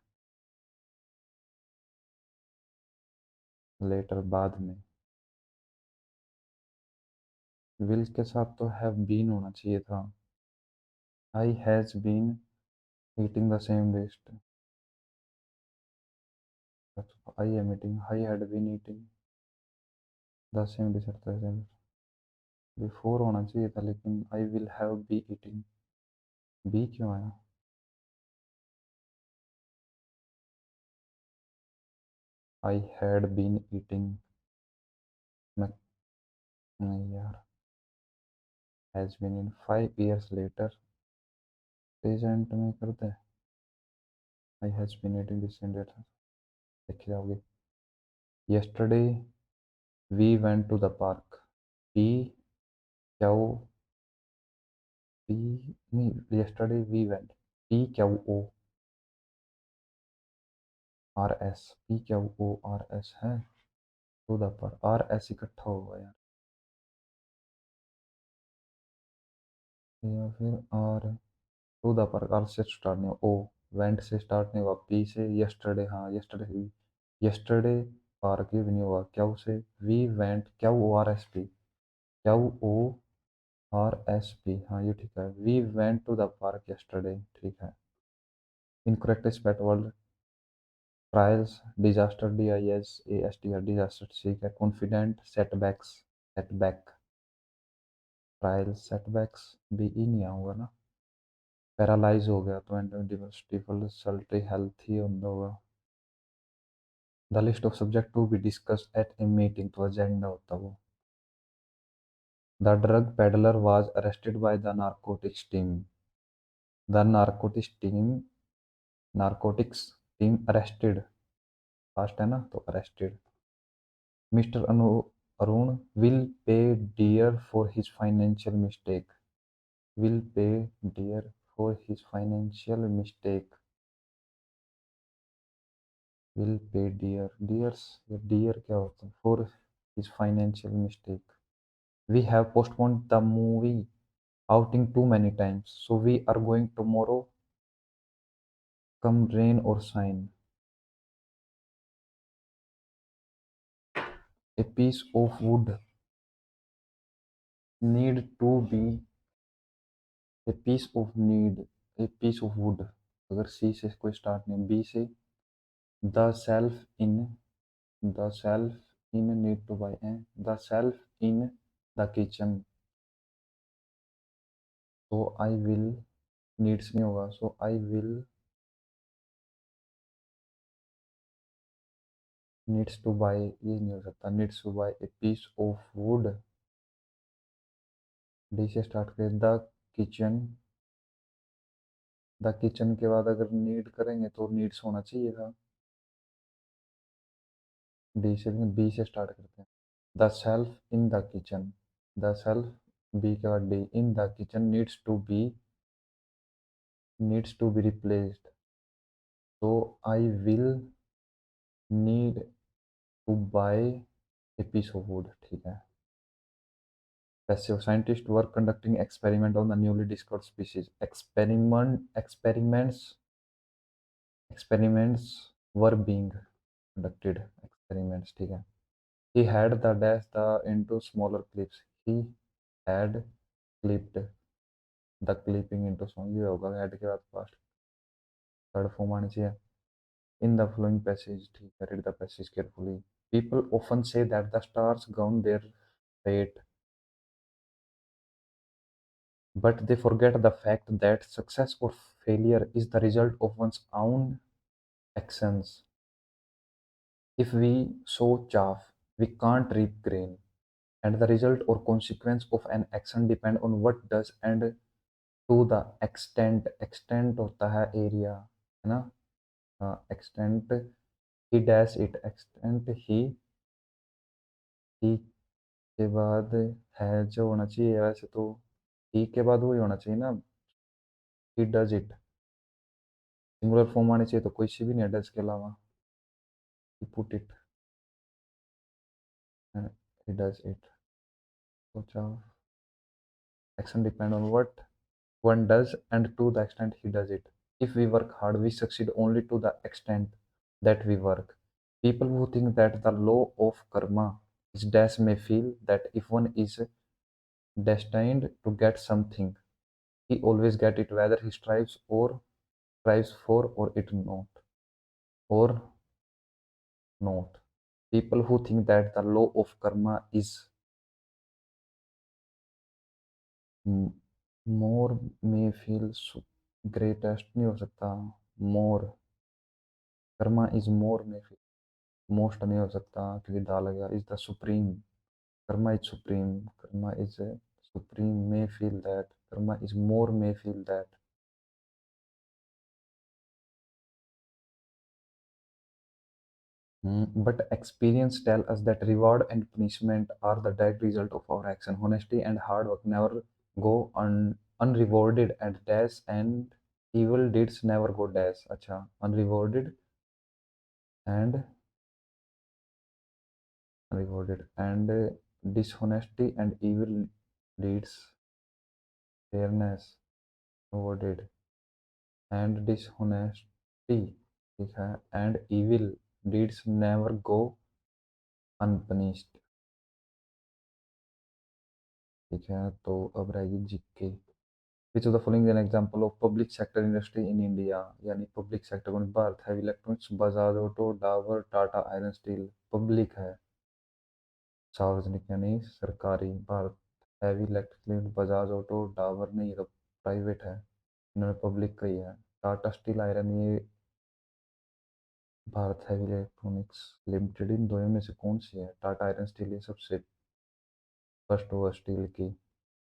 Later बाद में. Will के साथ तो have been होना चाहिए था. I has been eating the same dish. I am eating. I had been eating the same dish at the same. Before होना चाहिए था लेकिन I will have be eating. Be क्यों आया? I had been eating. मैं नहीं यार. Has been in 5 years later. Present में करते हैं. I has been eating the same dish. देखी जाओगे. Yesterday we went to the park. P क्या वो? P नहीं. Yesterday we went. P क्या वो? O R S. P क्या वो? O R S है. To the park. R S इकट्ठा होगा यार. या फिर R to the park. R से स्टार्ट नहीं हुआ. ओ वेंट से स्टार्ट नहीं हुआ. पी से यस्टरडे. हाँ यस्टरडे. यस्टरडे पार्क भी नहीं हुआ. क्या से वी वेंट. क्या ओ आर एस पी. क्या ओ आर एस पी. हाँ ये ठीक है. We went to the park yesterday. ठीक है. Incorrect spelt word. Trials. Disaster. D I S A S T R. Disaster ठीक है. Confident. Setbacks. Setback. Trials setbacks. B E नहीं आऊंगा ना. पैरालाइज हो गया तो एंड सल्टी हेल्थी होगा. The list of subject to be discuss at a meeting. तो एजेंडा होता वो. The drug peddler was arrested by the narcotics team. The narcotics team arrested. Fast है ना तो arrested. Mister Arun will pay dear for his financial mistake. Will pay dear for his financial mistake. Will pay dear. Dears. Dear क्या होता है? For his financial mistake. We have postponed the movie outing too many times, so we are going tomorrow, come rain or shine. A piece of wood need to be. A piece of need. A piece of wood. अगर सी से कोई स्टार्ट नहीं. बी से the shelf in. The shelf in need to buy है. The shelf in the kitchen. तो आई विल. नीड्स नहीं होगा. So I will needs to buy. ये नहीं हो सकता. Needs to buy a piece of wood. D से स्टार्ट करें. The kitchen. द किचन के बाद अगर नीड करेंगे तो नीड्स होना चाहिए था. डी से बी से स्टार्ट करते हैं. The shelf in the kitchen. The shelf. B के बाद D. In the kitchen needs to be replaced. तो I will need to buy a piece of wood. ठीक है. Passive. Scientist work conducting experiment on the newly discovered species. Experiments were being conducted. Experiments ठीक है. He had the dash the into smaller clips. He had clipped the clipping into small. ये होगा had के बाद पास्ट थर्ड फॉर्म आनी चाहिए. In the following passage. ठीक है. Read the passage carefully. People often say that the stars govern their fate, but they forget the fact that success or failure is the result of one's own actions. If we sow chaff, we can't reap grain, and the result or consequence of an action depend on what does and to the extent. Extent होता है एरिया है ना. हाँ एक्सटेंट ही डैश इट एक्सटेंट ही के बाद है जो होना चाहिए वैसे तो, ही के बाद वही होना चाहिए ना, ही डज इट। सिंगुलर फॉर्म आनी चाहिए तो कोई सी भी नहीं है डज के अलावा। He put it, he does it. सोचा, action depend on what one does and to the extent he does it. If we work hard, we succeed only to the extent that we work. People who think that the law of karma is dash may feel that if one is destined to get something, he always get it whether he strives for or it not or not. People who think that the law of karma is more may feel greatest नहीं हो सकता, more कर्मा इज मोर में मोस्ट नहीं हो सकता क्योंकि दा लग गया, is the supreme. Karma is supreme, Karma is supreme may feel that, Karma is more may feel that. But experience tell us that reward and punishment are the direct result of our action. Honesty and hard work never go unrewarded, and dash and evil deeds never go dash। अच्छा, unrewarded and rewarded and dishonesty and evil deeds, fairness rewarded and dishonesty, ठीक है, and evil deeds never go unpunished। ठीक है, तो अब रहेगी GK. Which of the following an example of public sector industry in India, यानी पब्लिक सेक्टर में Bharat heavy electronics, Bajaj auto, Dabur, Tata iron steel. Public है, सार्वजनिक यानी सरकारी। Bharat heavy electric, Bajaj auto, Dabur नहीं, ये तो प्राइवेट है, इन्होंने पब्लिक का ही है। टाटा स्टील आयरन ये भारत हैवी इलेक्ट्रॉनिक्स लिमिटेड, इन दोनों में से कौन सी है? टाटा आयरन स्टील ये सबसे फर्स्ट हुआ स्टील की।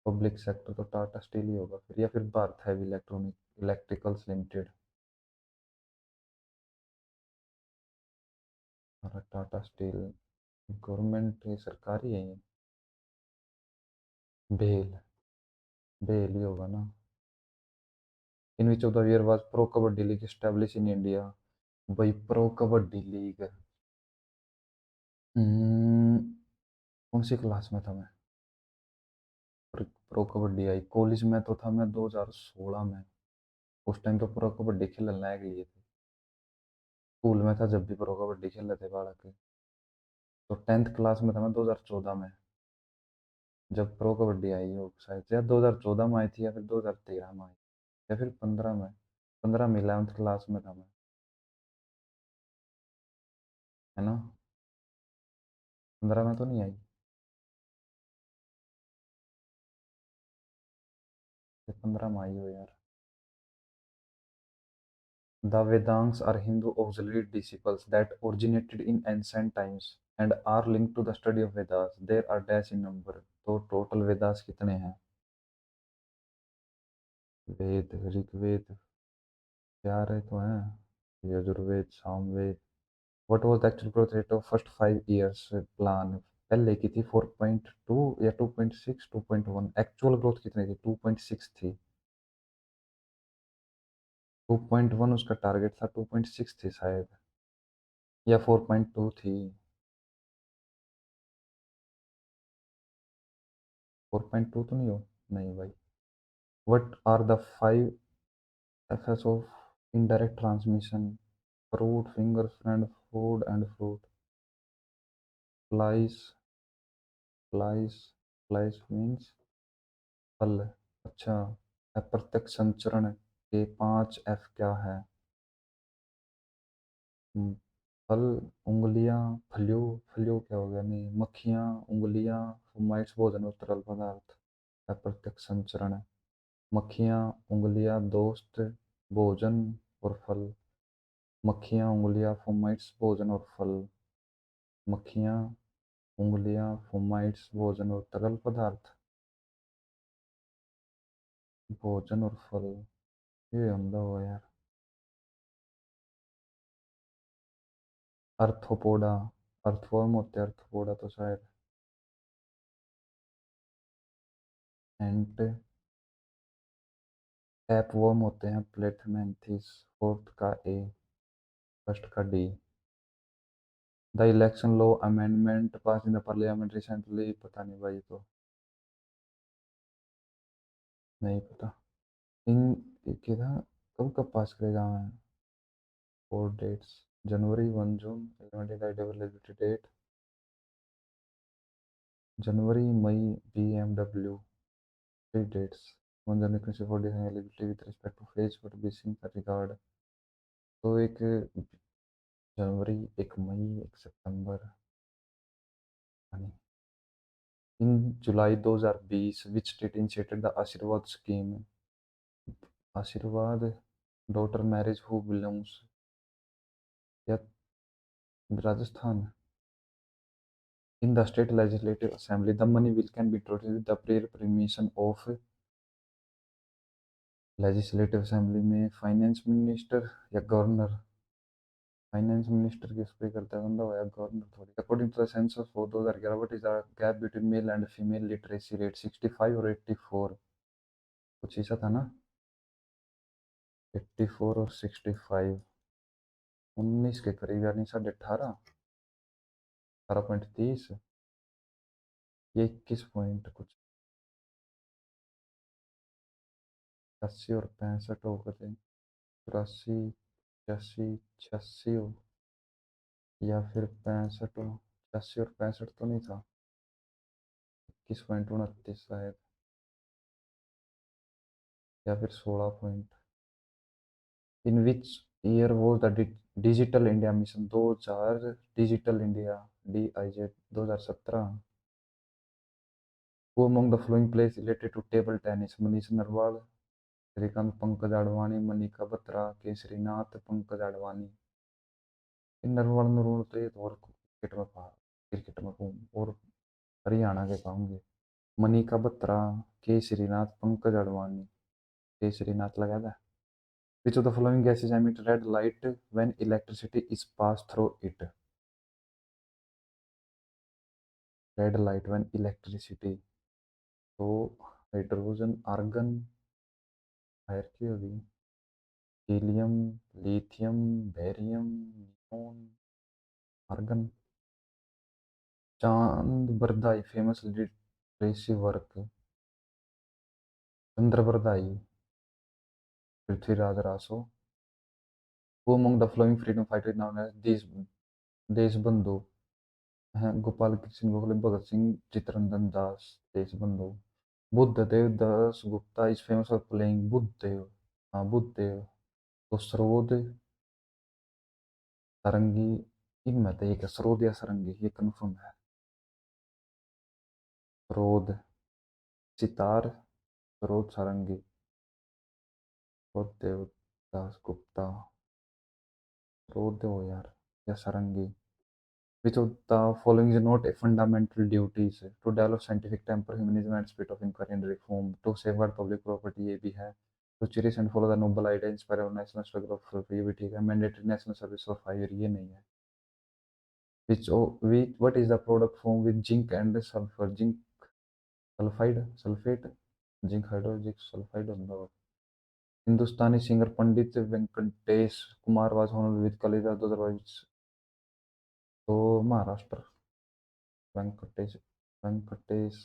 पब्लिक सेक्टर तो टाटा स्टील ही होगा फिर, या फिर भारत हैवी इलेक्ट्रिकल्स लिमिटेड। और टाटा स्टील गवर्नमेंट ये सरकारी है ये। भेल, भेल ही होगा ना। In which of the year was pro Kabaddi league establish in India? भाई प्रो कबड्डी लीग कौन सी क्लास में था मैं? प्रो कबड्डी आई कॉलेज में तो था मैं 2016 में। उस टाइम तो प्रो कबड्डी खेलने लायक लिए थे। स्कूल में था जब भी प्रो कबड्डी खेल रहे थे बालक। तो 10th क्लास में था मैं 2014 में, जब प्रो कबड्डी आई हो शायद, या 2014 में आई थी या फिर 2013 में आई, या फिर 15 में। 15 में 11th क्लास में था मैं, है ना? 15 में तो नहीं आई, 15 में आई हो यार। The Vedantas are Hindu auxiliary disciples that originated in ancient times and are linked to the study of Vedas. There are dash in number। तो टोटल वेदास कितने हैं? वेद, ऋग्वेद, चार है तो हैं, Yajurveda, Samaveda. What was the actual growth rate of first 5 years plan? पहले की थी 4.2 या 2.6, 2.1। एक्चुअल ग्रोथ कितनी थी? 2.6 थी। 2.1 उसका टारगेट था, 2.6 थी शायद, या 4.2 थी। 4.2 तो नहीं हो, नहीं भाई। What are the 5 Fs of indirect transmission? Fruit, finger, friend, food and fruit. Flies, flies, flies means फल। अच्छा, अप्रत्यक्ष संचरण के 5 F क्या है? हम्म, फल, उंगलियां, फ्लू, फ्लू क्या हो गया, नहीं, मक्खियां, उंगलियां, फुमाइट्स भोजन और तरल पदार्थ। अप्रत्यक्ष संचरण है, मक्खियां, उंगलियां, दोस्त, भोजन और फल। मक्खियां, उंगलियां, फुमाइट्स भोजन और फल। मक्खियां, उंगलियां, फुमाइट्स भोजन और तरल पदार्थ। भोजन और फल, ये अंधा हुआ यार। अर्थोपोडा, अर्थवर्म होते हैं अर्थोपोडा तो शायद। एंट, टैपवर्म होते हैं प्लेथमेंथिस। फोर्थ का ए, फर्स्ट का D. The election law amendment pass in the parliament recently, पता नहीं भाई तो नहीं पता। इन क्या था, कब कब पास करेगा मैं? Four dates, January 1 June 11 date, January May BMW, 3 dates, 1 January 2040 eligibility with respect to phase for बीसिंग का रिगार्ड। तो एक जनवरी, एक मई, एक सितंबर, यानी in July 2020 which state initiated the Aashirwad scheme, Aashirwad daughter marriage who belongs, या Rajasthan. In the state legislative assembly the money bill can be introduced with the prayer permission of, legislative assembly में फाइनेंस मिनिस्टर या गवर्नर। फाइनेंस मिनिस्टर किस पे करता है बंदा, या गवर्नर थोड़ी। According to the census for 2011, what is the gap between male and female literacy rate, 65 और 84? कुछ ऐसा था ना, 84 और 65, 19 के करीब, यानी 18.5, 18.30, ये 21 पॉइंट कुछ, 80 और 65 हो गए, 84, 85, 86 हो, या फिर 65 हो। 86 और 65 तो नहीं था, 21.29 शायद, या फिर 16 point. In which year was the digital India mission, 2000, digital India, DIZ, 2017। Who among the following place related to table tennis, Manish Narwal, Srikanth, Pankaj Advani, Manika Batra, Kesarinath, Pankaj Advani. इन नरवाल नरवाल तो ये तो और क्रिकेट में पा, क्रिकेट में कहूँ और हरियाणा के कहूँगे। मनिका बत्रा, केसरीनाथ, पंकज आडवाणी, केसरीनाथ लगा था। Which of the following gases emit red light when electricity is passed through it? Red light when electricity, तो हाइड्रोजन, आर्गन, फायर की होगी, helium, lithium, barium, neon, argon. Chand Bardai famous literacy work, Chandra Bardai, Prithviraj Raso. Who among the following freedom fighters known as Deshbandhu हैं? Gopal Krishna Gokhale, Bhagat Singh, Chittaranjan Das, Deshbandhu. Buddhadev Das Gupta is famous for playing, Buddhadev, हाँ बुद्धदेव। तो सरोद, सारंगी, इनमें तो एक है सरोद या सारंगी, ये कंफर्म है। सरोद, सितार, सरोद, सारंगी। बुद्धदेव दास गुप्ता, सरोद हो यार, या सारंगी। Which of the following is not a fundamental duties? To develop scientific temper, humanism and spirit of inquiry and reform, to safeguard public property, ये भी है। To cherish and follow the noble idea, inspire our national struggle for free, ये भी ठीक है। Mandatory national service for 5 year, ये नहीं है। What is the product formed with zinc and sulfur? Zinc sulfide, sulfate, zinc hydro, zinc sulfide होगा। Hindustani singer Pandit Venkatesh Kumar was honored with Kalidas 2022, तो महाराष्ट्र, वेंकटेश, वेंकटेश,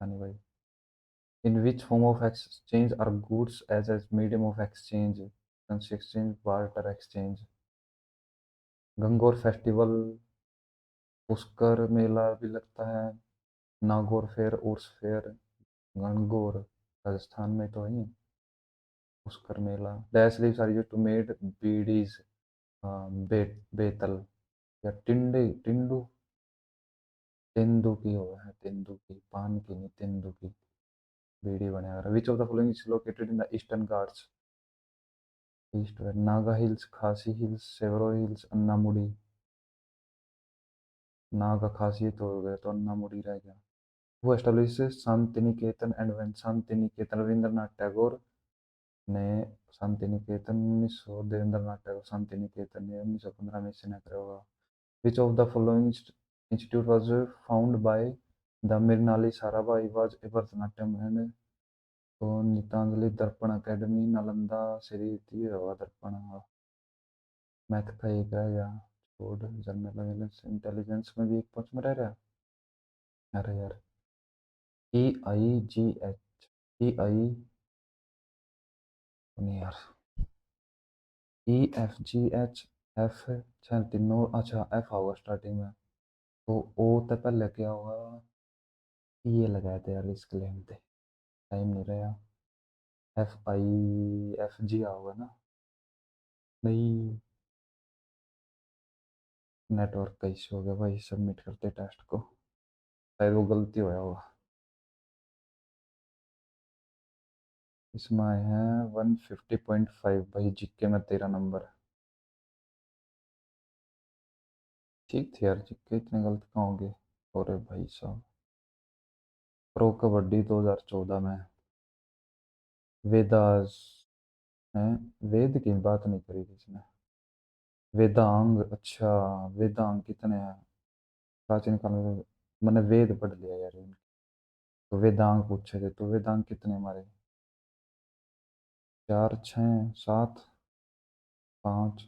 यानी भाई। In which form of exchange are goods as medium of exchange? Currency exchange, barter exchange। Gangaur festival, Pushkar Mela भी लगता है, नागौर फेयर, उर्स फेयर, गणगौर राजस्थान में तो है। Pushkar Mela. Dash leaves are used to made beedis, betel, या टिंडे, टिंडू, तेंदू की हो है, तेंदू की, पान की नहीं, तेंदू की बीड़ी बनेगा। Which of the following is located in the eastern Ghats, east west, Naga hills, Khasi hills, Shevaroy hills, Anamudi. Naga Khasi तो हो गया, तो अन्नामुडी रह गया। वो establish Shanti Niketan and when, Shanti Niketan Rabindranath Tagore ने, शांति निकेतन 1900, देवेंद्रनाथ टैगोर शांति निकेतन ने 1915 में इसने करा होगा। Which of the following institute was founded by the Mrinali Sarabhai was a Bharatanatyam and तो गीतांजलि दर्पण अकेडमी नालंदा श्री दर्पण मैथ का एक रह गया छोड़ जनरल अवेयरनेस इंटेलिजेंस में भी एक पक्ष में रह रहा अरे यार ई आई जी एच ई आई नहीं यार E F G H F तीनों अच्छा एफ होगा स्टार्टिंग में तो ओ तो पहले क्या होगा ये लगाए थे यार इसके लिए हम थे टाइम नहीं रहा एफ आई एफ जी होगा ना नहीं नेटवर्क का इश्यू हो गया भाई सबमिट करते टेस्ट को शायद वो गलती होया होगा इसमें आए हैं 150.5 भाई जिक्के में 13 नंबर ठीक थे यार जिक्के इतने गलत कहाँ होंगे अरे भाई साहब प्रो कबड्डी 2014 में वेदास हैं वेद की बात नहीं करी थी इसने वेदांग अच्छा वेदांग कितने हैं प्राचीन काल में मैंने वेद पढ़ लिया यार तो वेदांग पूछे थे तो वेदांग कितने हमारे 4 6 7 5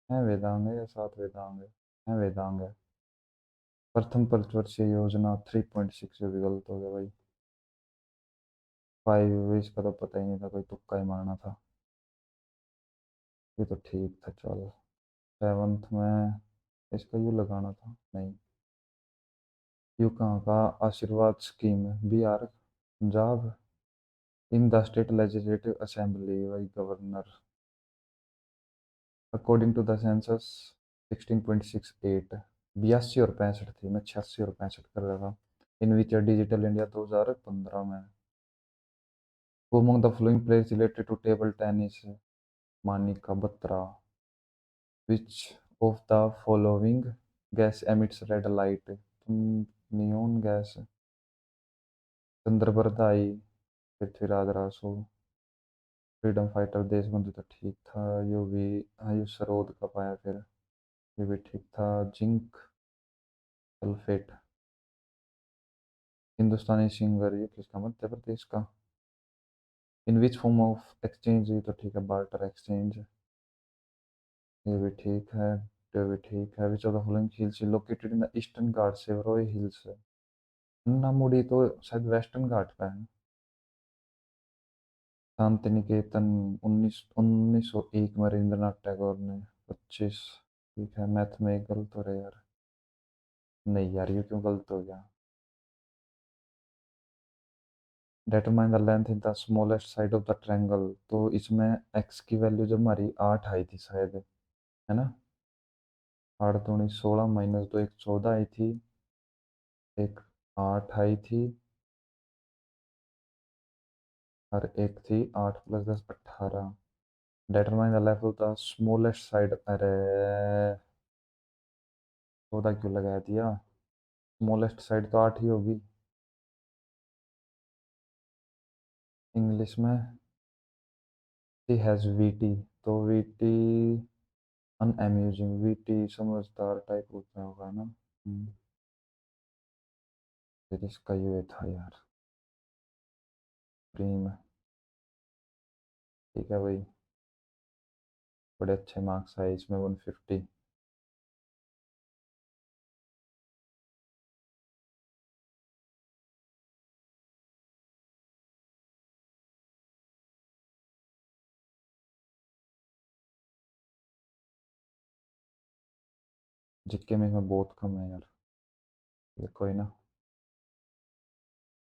है वेदांग है या 7 वेदांग है वेदांग है प्रथम पंचवर्षीय योजना 3.6 भी गलत हो गया भाई 5 इसका तो पता ही नहीं था कोई तुक्का ही मारना था ये तो ठीक था चल 7th में इसका यू लगाना था नहीं यू कहाँ का Aashirwad scheme Bihar Punjab in the state legislative assembly by governor according to the census 16.68 82 और 65 थी मैं 86 और 65 कर रहा था इन विच डिजिटल इंडिया 2015 में Who among the following players related to table tennis Manika Batra which of the following gas emits red light neon gas Chand Bardai Prithviraj Raso freedom fighter Deshbandhu तो ठीक था यो भी आयु सरोद का पाया फिर ये भी ठीक था जिंक सल्फेट हिंदुस्तानी सिंगर ये किसका मध्य प्रदेश का इन विच फॉर्म ऑफ एक्सचेंज ये तो ठीक है बार्टर एक्सचेंज ये भी ठीक है ये भी ठीक है which of the following hills located in the eastern Ghat Shevaroy hills Anamudi तो शायद वेस्टर्न घाट का है शांति निकेतन 1901 में रविंद्रनाथ टैगोर ने 25 ठीक है मैथ में एक गलत हो रहा है यार नहीं यार ये क्यों गलत हो गया determine the length in the smallest side of the triangle तो इसमें एक्स की वैल्यू जब हमारी 8 आई थी शायद है ना 8 दूनी 16 -2 एक 14 आई थी एक 8 आई थी और एक थी 8 + 10 18 determine the length of the smallest side अरे 14 क्यों लगा दिया स्मॉलेस्ट साइड तो 8 ही होगी इंग्लिश में शी हैज़ वीटी तो वीटी अनएम्यूजिंग वीटी समझदार टाइप होता होगा ना फिर इसका ये था यार प्रीम ठीक है भाई बड़े अच्छे मार्क्स आए इसमें 150 जिक्के में इसमें बहुत कम है यार ये कोई ना